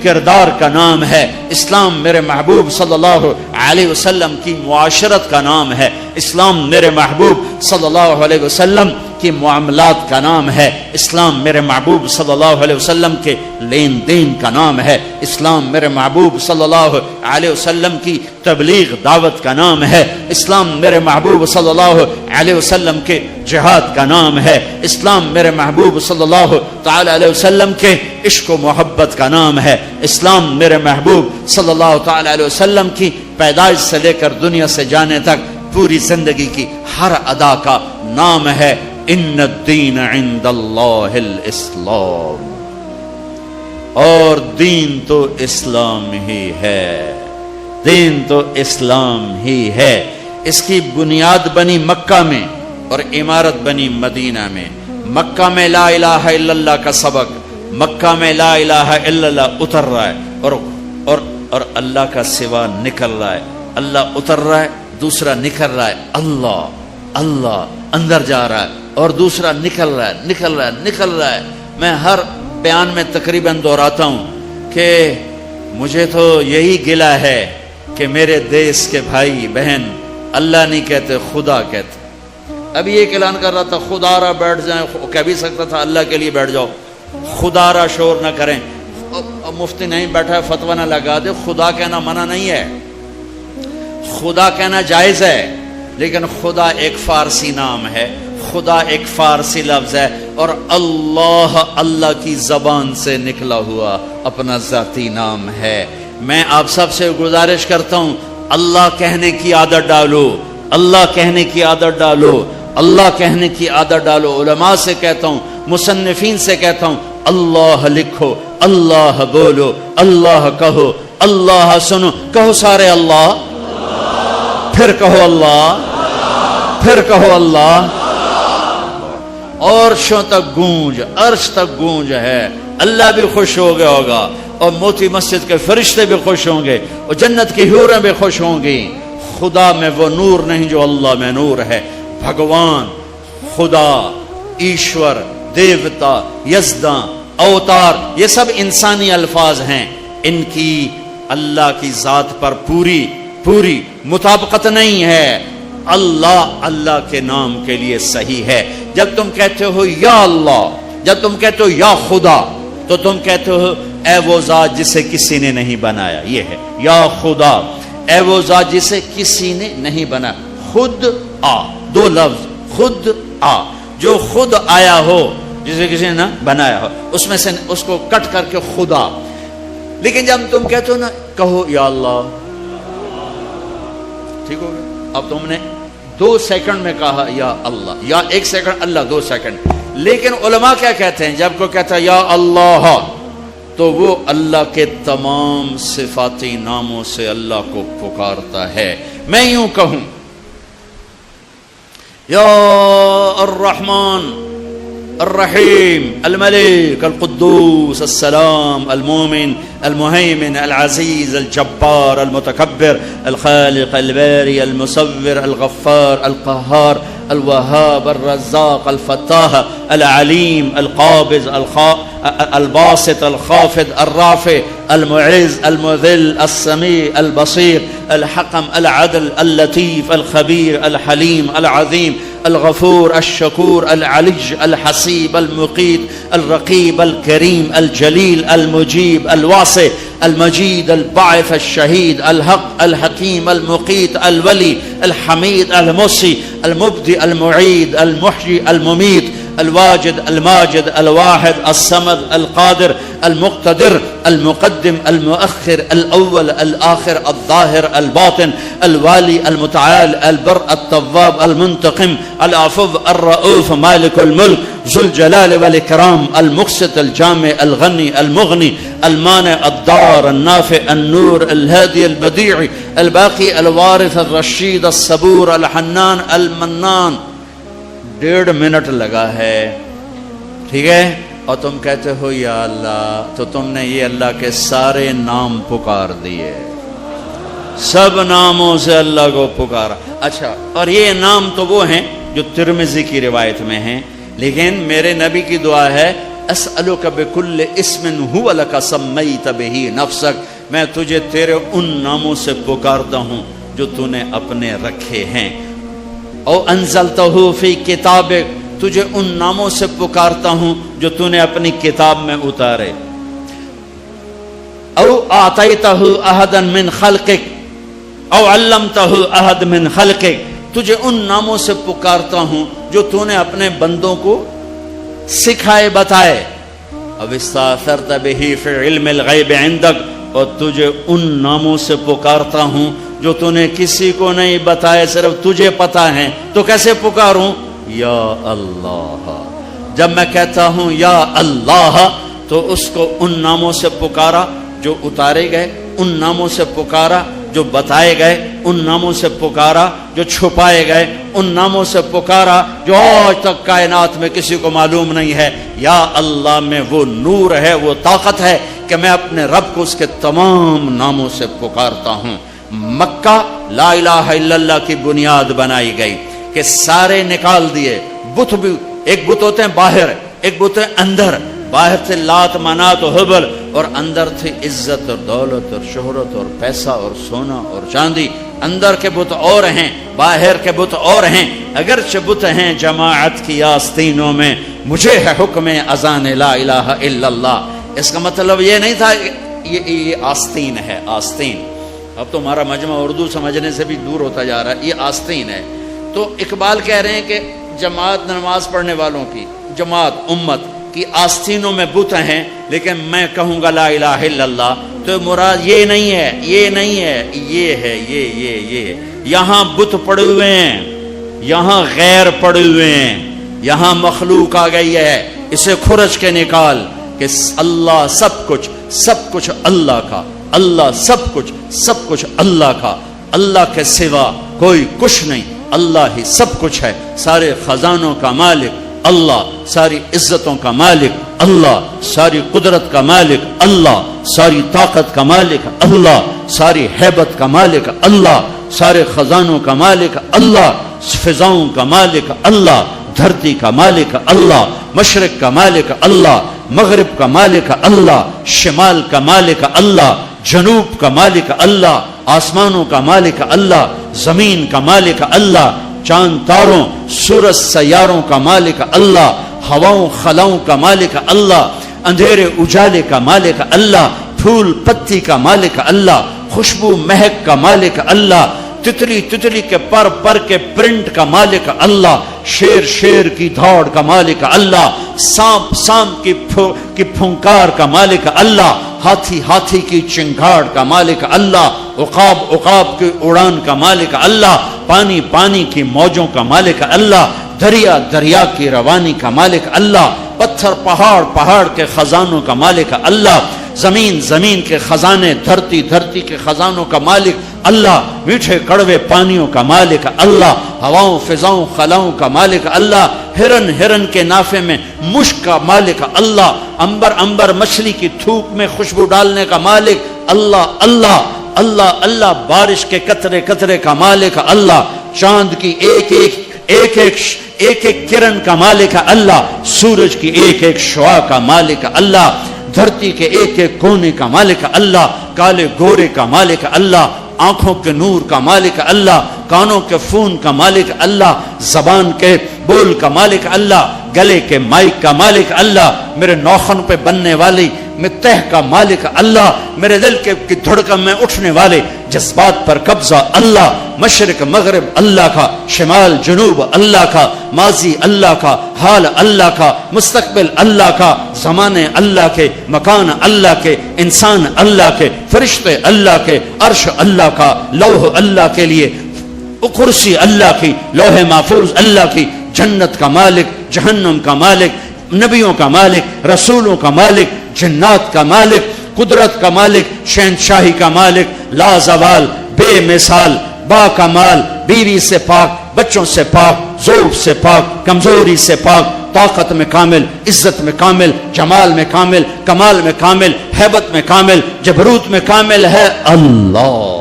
کردار کا نام ہے۔ اسلام میرے محبوب صلی اللہ علیہ وسلم کی معاشرت کا نام ہے۔ اسلام میرے محبوب صلی اللہ علیہ وسلم کی معاملات کا نام ہے۔ اسلام میرے محبوب صلی اللہ علیہ وسلم کے لین دین کا نام ہے۔ اسلام میرے محبوب صلی اللہ علیہ وسلم کی تبلیغ دعوت کا نام ہے۔ اسلام میرے محبوب صلی اللہ علیہ وسلم کے جہاد کا نام ہے۔ اسلام میرے محبوب صلی اللہ تعالی علیہ وسلم کے عشق و محبت کا نام ہے۔ اسلام میرے محبوب صلی اللہ تعالی علیہ وسلم کی پیدائش سے لے کر دنیا سے جانے تک پوری زندگی کی ہر ادا کا نام ہے۔ ان الدین عند اللہ الاسلام، اور دین تو اسلام ہی ہے، دین تو اسلام ہی ہے۔ اس کی بنیاد بنی مکہ میں اور عمارت بنی مدینہ میں۔ مکہ میں لا الہ الا اللہ کا سبق، مکہ میں لا الہ الا اللہ اتر رہا ہے اور اللہ کا سوا نکل رہا ہے۔ اللہ اتر رہا ہے، دوسرا نکل رہا ہے، اللہ اللہ اندر جا رہا ہے، اور دوسرا نکل رہا ہے نکل رہا ہے نکل رہا ہے۔ میں ہر بیان میں تقریباً دہراتا ہوں کہ مجھے تو یہی گلہ ہے کہ میرے دیس کے بھائی بہن اللہ نہیں کہتے، خدا کہتے۔ ابھی ایک اعلان کر رہا تھا خدا را بیٹھ جائیں، کہہ بھی سکتا تھا اللہ کے لیے بیٹھ جاؤ، خدا را شور نہ کریں۔ مفتی نہیں بیٹھا ہے فتویٰ نہ لگا دے، خدا کہنا منع نہیں ہے، خدا کہنا جائز ہے، لیکن خدا ایک فارسی نام ہے، خدا ایک فارسی لفظ ہے، اور اللہ اللہ کی زبان سے نکلا ہوا اپنا ذاتی نام ہے۔ میں آپ سب سے گزارش کرتا ہوں اللہ کہنے کی عادت ڈالو، اللہ کہنے کی عادت ڈالو، اللہ کہنے کی عادت ڈالو۔ علماء سے کہتا ہوں، مصنفین سے کہتا ہوں، اللہ لکھو، اللہ بولو، اللہ کہو، اللہ سنو، کہو سارے اللہ، پھر کہو اللہ، پھر کہو اللہ، عرشوں تک گونج، عرش تک گونج ہے۔ اللہ بھی خوش ہو گیا ہوگا، اور موتی مسجد کے فرشتے بھی خوش ہوں گے، اور جنت کی حوریں بھی خوش ہوں گی۔ خدا میں وہ نور نہیں جو اللہ میں نور ہے۔ بھگوان، خدا، ایشور، دیوتا، یزداں، اوتار، یہ سب انسانی الفاظ ہیں، ان کی اللہ کی ذات پر پوری مطابقت نہیں ہے۔ اللہ اللہ کے نام کے لیے صحیح ہے۔ جب تم کہتے ہو یا اللہ، جب تم کہتے ہو یا خدا، تو تم کہتے ہو اے وہ ذات جسے کسی نے نہیں بنایا، یہ ہے یا خدا، اے وہ ذات جسے کسی نے نہیں بنایا۔ خود آ، دو لفظ، خود آ، جو خود آیا ہو جسے کسی نے نہ بنایا ہو، اس میں سے اس کو کٹ کر کے خدا۔ لیکن جب تم کہتے ہو نا کہو یا اللہ، ٹھیک ہو گیا؟ اب تم نے 2 سیکنڈ میں کہا یا اللہ، یا 1 سیکنڈ اللہ 2 سیکنڈ۔ لیکن علماء کیا کہتے ہیں؟ جب کوئی کہتا ہے یا اللہ، تو وہ اللہ کے تمام صفاتی ناموں سے اللہ کو پکارتا ہے۔ میں یوں کہوں یا الرحمن الرحیم الملک القدوس السلام المؤمن المهيمن العزيز الجبار المتكبر الخالق الباري المصور الغفار القهار الوهاب الرزاق الفتاح العليم القابض الباسط الخافض الرافع المعز المذل السميع البصير الحكم العدل اللطيف الخبير الحليم العظيم الغفور الشكور العلي الحسيب المقيت الرقيب الكريم الجليل المجيب الواسع المجيد الباعث الشهيد الحق الحكيم المقيت الولي الحميد المحصي المبدئ المعيد المحيي المميت الواجد الماجد الواحد الصمد القادر المقتدر المقدم المؤخر الأول الآخر الظاهر الباطن الوالي المتعال البر التواب المنتقم العفو الرؤوف مالك الملك ذو الجلال والإكرام المقسط الجامع الغني المغني المانع الضار النافع النور الهادي البديع الباقي الوارث الرشید الصبور الحنان المنان. 1.5 منٹ لگا ہے، ٹھیک ہے، اور تم کہتے ہو یا اللہ، تو تم نے یہ اللہ کے سارے نام پکار دیے، سب ناموں سے اللہ کو پکارا. اچھا، اور یہ نام تو وہ ہیں جو ترمذی کی روایت میں ہیں، لیکن میرے نبی کی دعا ہے اسألک بکل اسم هو لک سمیت بہ نفسک، میں تجھے تیرے ان ناموں سے پکارتا ہوں جو تو نے اپنے رکھے ہیں. او انزلتہ فی کتابک، تجھے ان ناموں سے پکارتا ہوں جو تو نے اپنی کتاب میں اتارے. او اعطیتہ احدا من خلقک او علمتہ احد من خلقک، تجھے ان ناموں سے پکارتا ہوں جو تو نے اپنے بندوں کو سکھائے بتائے. اب استاثرت بہ فی علم الغیب عندک، اور تجھے ان ناموں سے پکارتا ہوں جو تو نے کسی کو نہیں بتائے، صرف تجھے پتا ہے. تو کیسے پکاروں؟ یا اللہ. جب میں کہتا ہوں یا اللہ تو اس کو ان ناموں سے پکارا جو اتارے گئے، ان ناموں سے پکارا جو بتائے گئے، ان ناموں سے پکارا جو چھپائے گئے، ان ناموں سے پکارا جو آج تک کائنات میں کسی کو معلوم نہیں ہے. یا اللہ میں وہ نور ہے، وہ طاقت ہے کہ میں اپنے رب کو اس کے تمام ناموں سے پکارتا ہوں. مکہ لا الہ الا اللہ کی بنیاد بنائی گئی کہ سارے نکال دیے بت بھی. ایک بت ہوتے ہیں باہر، ایک بت ہے اندر. باہر تھے لات منات و حبل، اور اندر تھی عزت اور دولت اور شہرت اور پیسہ اور سونا اور چاندی. اندر کے بت اور ہیں، باہر کے بت اور ہیں. اگرچہ بت ہیں جماعت کی آستینوں میں، مجھے ہے حکم اذان لا الہ الا اللہ. اس کا مطلب یہ نہیں تھا یہ آستین ہے، آستین. اب تو ہمارا مجمع اردو سمجھنے سے بھی دور ہوتا جا رہا ہے. یہ آستین ہے. تو اقبال کہہ رہے ہیں کہ جماعت نماز پڑھنے والوں کی، جماعت امت کی آستینوں میں بت ہیں، لیکن میں کہوں گا لا الہ الا اللہ تو مراد یہ نہیں ہے، یہ نہیں ہے، یہ ہے، یہ. یہاں بت پڑے ہوئے ہیں، یہاں غیر پڑے ہوئے ہیں، یہاں مخلوق آ گئی ہے. اسے کھرچ کے نکال کہ اللہ سب کچھ اللہ کا، اللہ سب کچھ اللہ کا. اللہ کے سوا کوئی کچھ نہیں، اللہ ہی سب کچھ ہے. سارے خزانوں کا مالک اللہ، ساری عزتوں کا مالک اللہ، ساری قدرت کا مالک اللہ، ساری طاقت کا مالک اللہ، ساری ہیبت کا مالک اللہ، سارے خزانوں کا مالک اللہ، فضاؤں کا مالک اللہ، دھرتی کا مالک اللہ، مشرق کا مالک اللہ، مغرب کا مالک اللہ، شمال کا مالک اللہ، جنوب کا مالک اللہ، آسمانوں کا مالک اللہ، زمین کا مالک اللہ، چاند تاروں سورج سیاروں کا مالک اللہ، ہواؤں خلاؤں کا مالک اللہ، اندھیرے اجالے کا مالک اللہ، پھول پتی کا مالک اللہ، خوشبو مہک کا مالک اللہ، تتلی کے پر کے پرنٹ کا مالک اللہ، شیر کی دھاڑ کا مالک اللہ، سانپ کی پھنکار کا مالک اللہ، ہاتھی کی چنگھاڑ کا مالک اللہ، عقاب کی اڑان کا مالک اللہ، پانی کی موجوں کا مالک اللہ، دریا کی روانی کا مالک اللہ، پتھر پہاڑ کے خزانوں کا مالک اللہ، زمین کے خزانے، دھرتی کے خزانوں کا مالک اللہ، میٹھے کڑوے پانیوں کا مالک اللہ، ہواؤں فضاؤں خلاؤں کا مالک اللہ، ہرن کے نافے میں مشک کا مالک اللہ، انبر مچھلی کی تھوک میں خوشبو ڈالنے کا مالک اللہ، بارش کے قطرے کا مالک اللہ، چاند کی ایک کرن کا مالک اللہ، سورج کی ایک شعاع کا مالک اللہ، دھرتی کے ایک کونے کا مالک اللہ، کالے گورے کا مالک اللہ، آنکھوں کے نور کا مالک اللہ، کانوں کے فون کا مالک اللہ، زبان کے بول کا مالک اللہ، گلے کے مائک کا مالک اللہ، میرے ناخن پہ بننے والی میں تہ کا مالک اللہ، میرے دل کی دھڑکن میں اٹھنے والے جذبات پر قبضہ اللہ، مشرق مغرب اللہ کا، شمال جنوب اللہ کا، ماضی اللہ کا، حال اللہ کا، مستقبل اللہ کا، زمانے اللہ کے، مکان اللہ کے، انسان اللہ کے، فرشتے اللہ کے، عرش اللہ کا، لوح اللہ کے لیے، کرسی اللہ کی، لوح محفوظ اللہ کی، جنت کا مالک، جہنم کا مالک، نبیوں کا مالک، رسولوں کا مالک، جنات کا مالک، قدرت کا مالک، شہنشاہی کا مالک، لا زوال، بے مثال، با کمال، بیوی سے پاک، بچوں سے پاک، ذوق سے پاک، کمزوری سے پاک، طاقت میں کامل، عزت میں کامل، جمال میں کامل، کمال میں کامل، ہیبت میں کامل، جبروت میں کامل ہے اللہ۔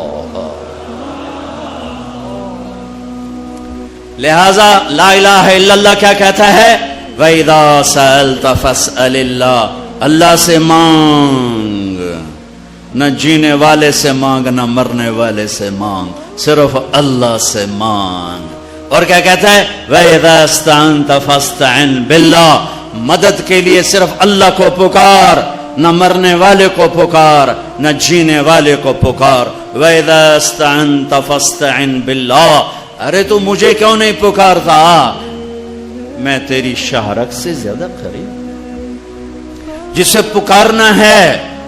لہذا لا الہ الا اللہ کیا کہتا ہے؟ وَإِذَا سَأَلْتَ فَاسْأَلِ اللَّهِ، اللہ سے مانگ، نہ جینے والے سے مانگ، نہ مرنے والے سے مانگ، صرف اللہ سے مانگ۔ اور کیا کہتا ہے؟ وَإِذَا اسْتَعَنْتَ فَاسْتَعِنْ بِاللَّهِ، مدد کے لیے صرف اللہ کو پکار، نہ مرنے والے کو پکار، نہ جینے والے کو پکار۔ وَإِذَا اسْتَعَنْتَ فَاسْتَعِنْ بِاللَّهِ، ارے تو مجھے کیوں نہیں پکارتا؟ میں تیری شہرک سے زیادہ قریب۔ جسے پکارنا ہے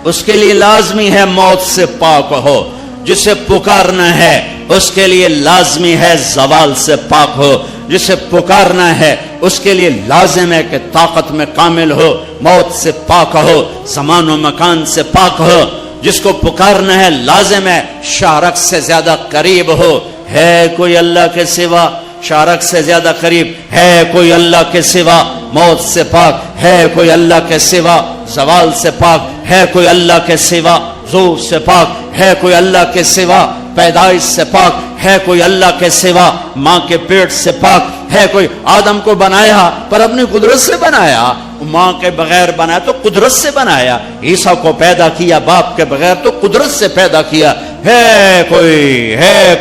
اس کے لیے لازمی ہے موت سے پاک ہو، جسے پکارنا ہے اس کے لیے لازمی ہے زوال سے پاک ہو، جسے پکارنا ہے اس کے لیے لازم ہے کہ طاقت میں کامل ہو، موت سے پاک ہو، زمان و مکان سے پاک ہو۔ جس کو پکارنا ہے لازم ہے شہرک سے زیادہ قریب ہو۔ ہے کوئی اللہ کے سوا شارک سے زیادہ قریب؟ ہے کوئی اللہ کے سوا موت سے پاک؟ ہے کوئی اللہ کے سوا زوال سے پاک؟ ہے کوئی اللہ کے سوا ذوق سے پاک؟ ہے کوئی اللہ کے سوا پیدائش سے پاک؟ ہے کوئی اللہ کے سوا ماں کے پیٹ سے پاک؟ ہے کوئی؟ آدم کو بنایا پر اپنی قدرت سے بنایا، ماں کے بغیر بنایا تو قدرت سے بنایا، عیسیٰ کو پیدا کیا باپ کے بغیر تو قدرت سے پیدا کیا۔ ہے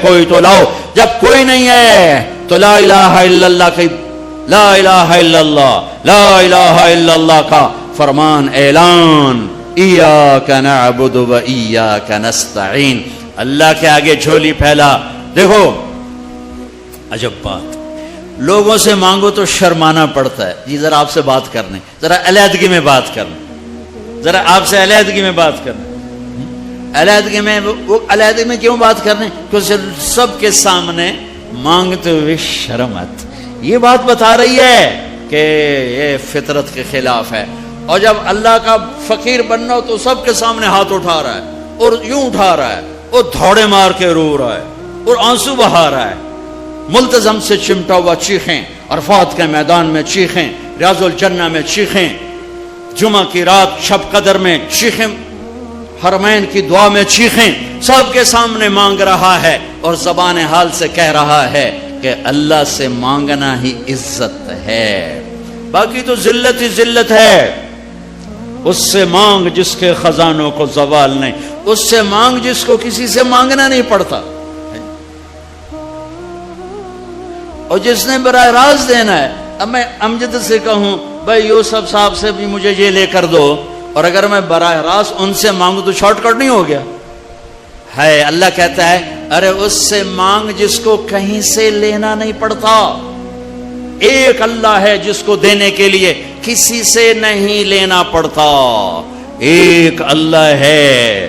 کوئی تو لاؤ، جب کوئی نہیں ہے تو لا الہ الا اللہ کی، لا الہ الا اللہ، لا الہ الا اللہ کا فرمان اعلان، ایاک نعبد و ایاک نستعین، اللہ کے آگے جھولی پھیلا۔ دیکھو عجب بات، لوگوں سے مانگو تو شرمانا پڑتا ہے، جی ذرا آپ سے بات کرنے، ذرا علیحدگی میں بات کرنے، ذرا آپ سے علیحدگی میں بات کرنے۔ علیحدگی میں وہ علیحدگی میں کیوں بات کرنے؟ کیونکہ سب کے سامنے مانگتے ہوئے شرم آتی۔ یہ بات بتا رہی ہے کہ یہ فطرت کے خلاف ہے۔ اور جب اللہ کا فقیر بننا ہو تو سب کے سامنے ہاتھ اٹھا رہا ہے اور یوں اٹھا رہا ہے اور دھوڑے مار کے رو رہا ہے اور آنسو بہا رہا ہے، ملتزم سے چمٹا ہوا چیخیں، عرفات کے میدان میں چیخیں، ریاض الجنہ میں چیخیں، جمعہ کی رات شب قدر میں چیخیں، حرمین کی دعا میں چیخیں، سب کے سامنے مانگ رہا ہے اور زبان حال سے کہہ رہا ہے کہ اللہ سے مانگنا ہی عزت ہے، باقی تو ذلت ہی ذلت ہے۔ اس سے مانگ جس کے خزانوں کو زوال نہیں، اس سے مانگ جس کو کسی سے مانگنا نہیں پڑتا، اور جس نے براہ راست دینا ہے۔ اب میں امجد سے کہوں بھائی یوسف صاحب سے بھی مجھے یہ لے کر دو، اور اگر میں براہ راست ان سے مانگوں تو شارٹ کٹ نہیں ہو گیا ہے؟ اللہ کہتا ہے ارے اس سے مانگ جس کو کہیں سے لینا نہیں پڑتا۔ ایک اللہ ہے جس کو دینے کے لیے کسی سے نہیں لینا پڑتا، ایک اللہ ہے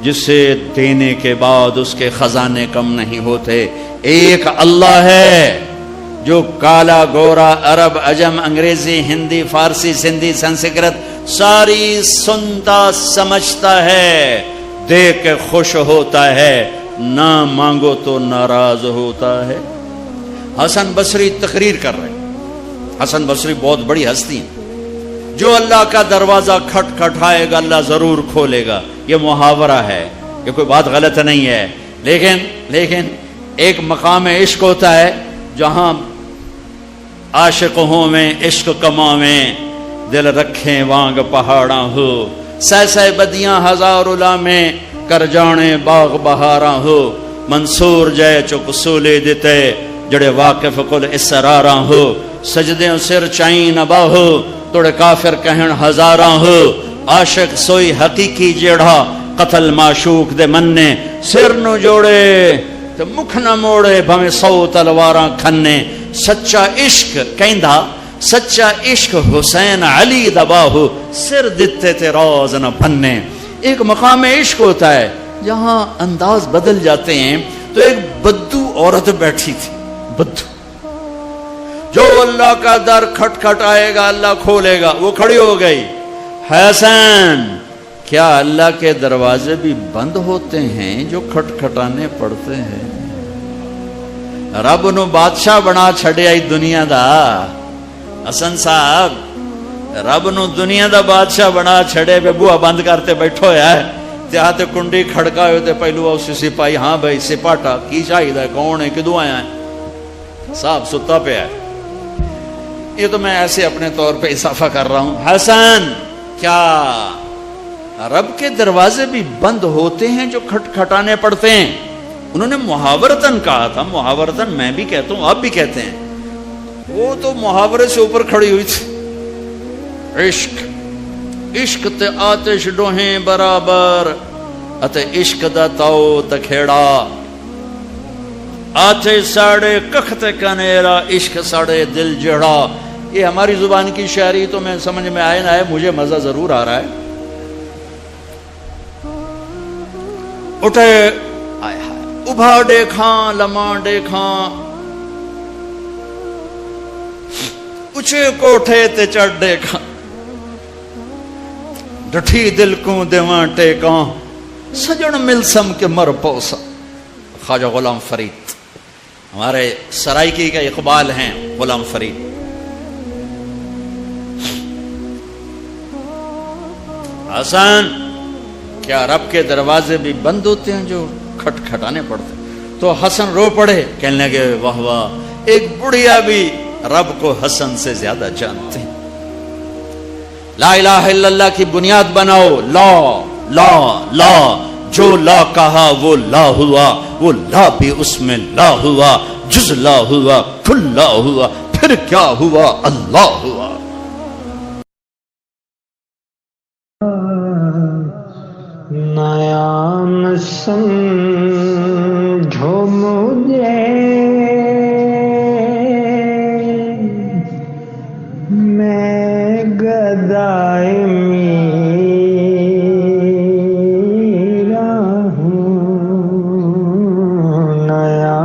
جسے دینے کے بعد اس کے خزانے کم نہیں ہوتے، ایک اللہ ہے جو کالا گورا عرب عجم انگریزی ہندی فارسی سندھی سنسکرت ساری سنتا سمجھتا ہے، دیکھ کے خوش ہوتا ہے، نہ مانگو تو ناراض ہوتا ہے۔ حسن بصری تقریر کر رہے ہیں، حسن بصری بہت بڑی ہستی ہیں، جو اللہ کا دروازہ کھٹکھٹائے گا اللہ ضرور کھولے گا، یہ محاورہ ہے، یہ کوئی بات غلط نہیں ہے، لیکن ایک مقام عشق ہوتا ہے جہاں عاشق ہوں میں عشق کماویں، دل رکھیں وانگ پہاڑاں ہو، سہ بدیاں ہزار الا میں کر جانے باغ بہاراں ہو، منصور جے چک سولے دیتے جڑے واقف کل اسراراں ہو، سجدیں سر چائیں نبا ہو توڑے کافر کہن ہزاراں ہو، عاشق سوئی حقیقی جیڑا قتل معشوق دے مننے سر نو جوڑے تے مکھ نہ موڑے بھویں 100 تلواراں کھنے سچا عشق کہندا سچا عشق حسین علی دباہو سر دتے تے روز نہ بننے. ایک مقام عشق ہوتا ہے جہاں انداز بدل جاتے ہیں. تو ایک بدو عورت بیٹھی تھی, بدو, جو اللہ کا در کھٹ آئے گا اللہ کھولے گا, وہ کھڑی ہو گئی. حسین کیا اللہ کے دروازے بھی بند ہوتے ہیں جو کھٹکھٹانے پڑتے ہیں؟ رب نو بادشاہ بنا چھڑیا ہی دنیا دا. حسن صاحب رب نو دنیا دا بادشاہ بنا چھڑے پہ بوہا بند کرتے بیٹھو ہے تے کنڈی کھڑکا ہوئے تے پہلو اسی سپاہی, ہاں بھائی سپاٹا کی شاہد ہے, کون ہے, کدوں آیا ہے؟ صاحب ستا پہ ہے. یہ تو میں ایسے اپنے طور پہ اضافہ کر رہا ہوں. حسن کیا رب کے دروازے بھی بند ہوتے ہیں جو کھٹکھٹانے پڑتے ہیں؟ انہوں نے محاورتن کہا تھا, محاورتن میں بھی کہتا ہوں آپ بھی کہتے ہیں, وہ تو محاورے سے اوپر کھڑی ہوئی تھی. عشق عشق تے آتش ڈوہیں برابر اتے عشق دا تاؤ تکھیڑا, آتش ساڑے کخ تے کنیرا عشق ساڑے دل جڑا. یہ ہماری زبان کی شاعری تو میں سمجھ میں آئے نہ آئے, مجھے مزہ ضرور آ رہا ہے. اٹھے ابھا دیکھاں لمحہ دیکھاں, اچھے کوٹھے تے چڑھ دیکھاں, ڈٹھی دل کو دیواں ٹیکاں, سجن ملسم کے مر پوسا. خواجہ غلام فرید ہمارے سرائکی کا اقبال ہیں, غلام فرید. حسن کیا رب کے دروازے بھی بند ہوتے ہیں جو کھٹکھٹانے پڑتے ہیں؟ تو حسن رو پڑے, کہنے لگے واہ واہ, ایک بڑھیا بھی رب کو حسن سے زیادہ جانتے ہیں. لا الہ الا اللہ کی بنیاد بناؤ, لا لا لا, جو لا کہا وہ لا ہوا, وہ لا بھی اس میں لا ہوا, جز لا ہوا, کل لا ہوا, پھر کیا ہوا, اللہ ہوا. نیا سمجھو مجھے میں گدائے میرا ہوں. نیا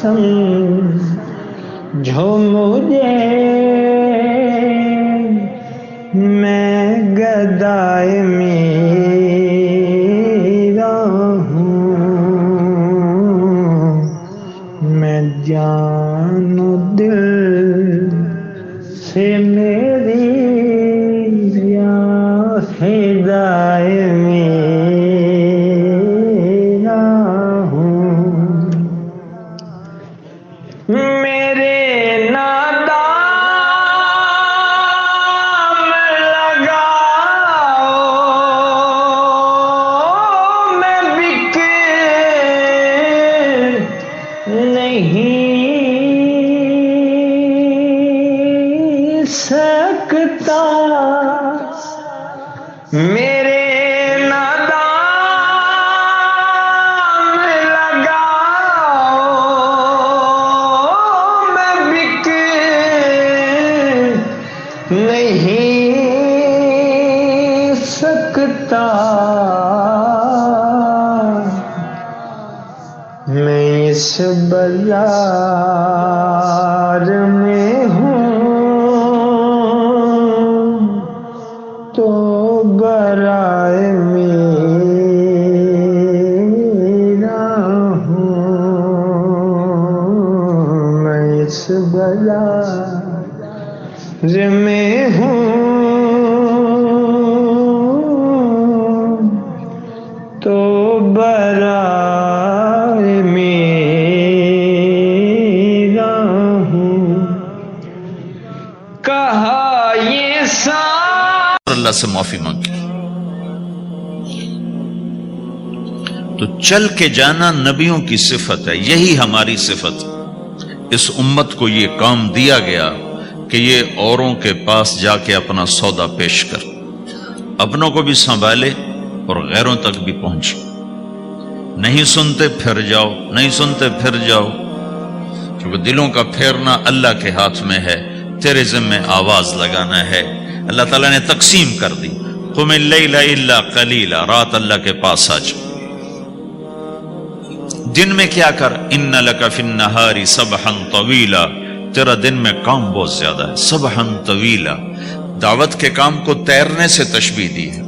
سمجھو مجھے میں گدائے جان و دل سے میری یا فدائے میرا ہوں. میرے نادام لگاؤ, میں بک نہیں سکتا. میرے نادام لگاؤ, میں بک نہیں سکتا. میں اس بازار میں ہوں تو برائے میرا ہوں. میں اس بازار میں ہوں تو برائے میرا ہوں. کہا یہ اللہ سے معافی مانگی تو چل کے جانا نبیوں کی صفت ہے, یہی ہماری صفت. اس امت کو یہ کام دیا گیا کہ یہ اوروں کے پاس جا کے اپنا سودا پیش کر, اپنوں کو بھی سنبھالے اور غیروں تک بھی پہنچے. نہیں سنتے پھر جاؤ، نہیں سنتے پھر جاؤ، کیونکہ دلوں کا پھیرنا اللہ کے ہاتھ میں ہے. تیرے ذمہ آواز لگانا ہے. اللہ تعالیٰ نے تقسیم کر دی. قم اللیل الا قلیلا، رات اللہ کے پاس آ جا. دن میں کیا کر، ان لک فی النہار سبحا طویلا، تیرا دن میں کام بہت زیادہ ہے. سبحا طویلا، دعوت کے کام کو تیرنے سے تشبیہ دی ہے.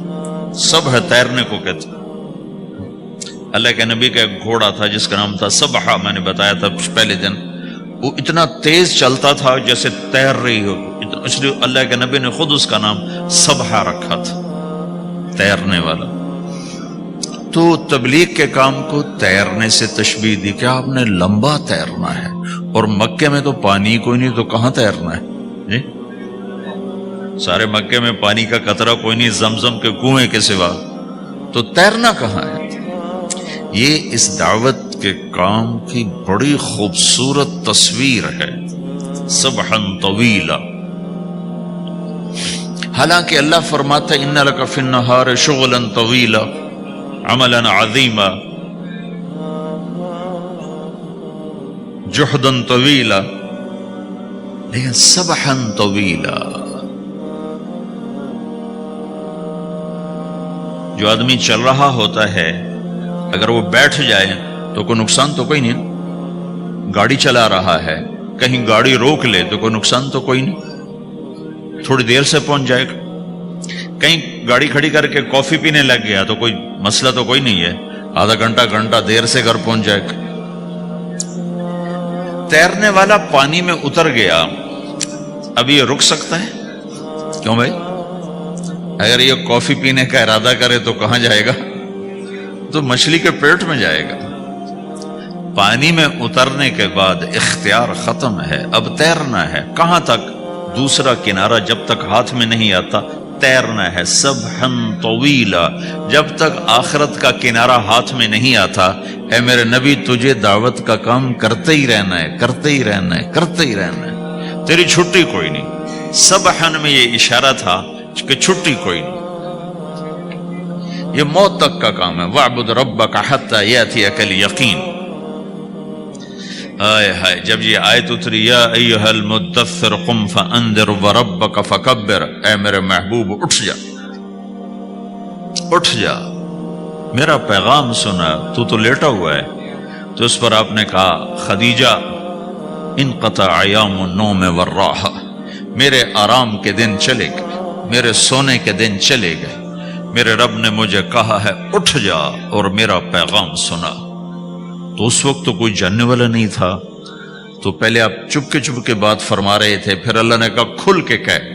سبح تیرنے کو کہتے. اللہ کے نبی کا ایک گھوڑا تھا جس کا نام تھا سبحہ، میں نے بتایا تھا پہلے دن. وہ اتنا تیز چلتا تھا جیسے تیر رہی ہو، اس لیے اللہ کے نبی نے خود اس کا نام سبحہ رکھا تھا، تیرنے والا. تو تبلیغ کے کام کو تیرنے سے تشبیہ دی کہ آپ نے لمبا تیرنا ہے. اور مکے میں تو پانی کوئی نہیں، تو کہاں تیرنا ہے جی؟ سارے مکے میں پانی کا قطرہ کوئی نہیں زمزم کے کنویں کے سوا، تو تیرنا کہاں ہے؟ یہ اس دعوت کے کام کی بڑی خوبصورت تصویر ہے. سبحا طویلا. حالانکہ اللہ فرماتا ہے ان لک فی النہار شغلا طویلا عملا عظیما جہدا طویلا، لیکن سبحا طویلا. جو آدمی چل رہا ہوتا ہے اگر وہ بیٹھ جائے تو کوئی نقصان تو کوئی نہیں. گاڑی چلا رہا ہے، کہیں گاڑی روک لے تو کوئی نقصان تو کوئی نہیں، تھوڑی دیر سے پہنچ جائے گا. کہیں گاڑی کھڑی کر کے کافی پینے لگ گیا تو کوئی مسئلہ تو کوئی نہیں ہے، آدھا گھنٹہ دیر سے گھر پہنچ جائے گا. تیرنے والا پانی میں اتر گیا، اب یہ رک سکتا ہے؟ کیوں بھائی؟ اگر یہ کافی پینے کا ارادہ کرے تو کہاں جائے گا؟ تو مچھلی کے پیٹ میں جائے گا. پانی میں اترنے کے بعد اختیار ختم ہے، اب تیرنا ہے. کہاں تک؟ دوسرا کنارہ جب تک ہاتھ میں نہیں آتا تیرنا ہے. سبحا طویلا، جب تک آخرت کا کنارہ ہاتھ میں نہیں آتا اے میرے نبی تجھے دعوت کا کام کرتے ہی رہنا ہے، کرتے ہی رہنا ہے، کرتے ہی رہنا ہے، تیری چھٹی کوئی نہیں. سبحا میں یہ اشارہ تھا کہ چھٹی کوئی نہیں، یہ موت تک کا کام ہے. وَاعْبُدْ رَبَّكَ حَتَّى يَأْتِيَكَ الْيَقِينُ. آئے ہائے، جب یہ آیت اتری یا ایھا المدثر قم فانذر وربک فکبر، اے میرے محبوب اٹھ جا، اٹھ جا، میرا پیغام سنا. تو لیٹا ہوا ہے. تو اس پر آپ نے کہا خدیجہ انقطع ایام النوم والراحہ، میرے آرام کے دن چلے گئے، میرے سونے کے دن چلے گئے. میرے رب نے مجھے کہا ہے اٹھ جا اور میرا پیغام سنا. تو اس وقت تو کوئی جاننے والا نہیں تھا، تو پہلے آپ چپ کے بات فرما رہے تھے، پھر اللہ نے کہا کھل کے کہہ.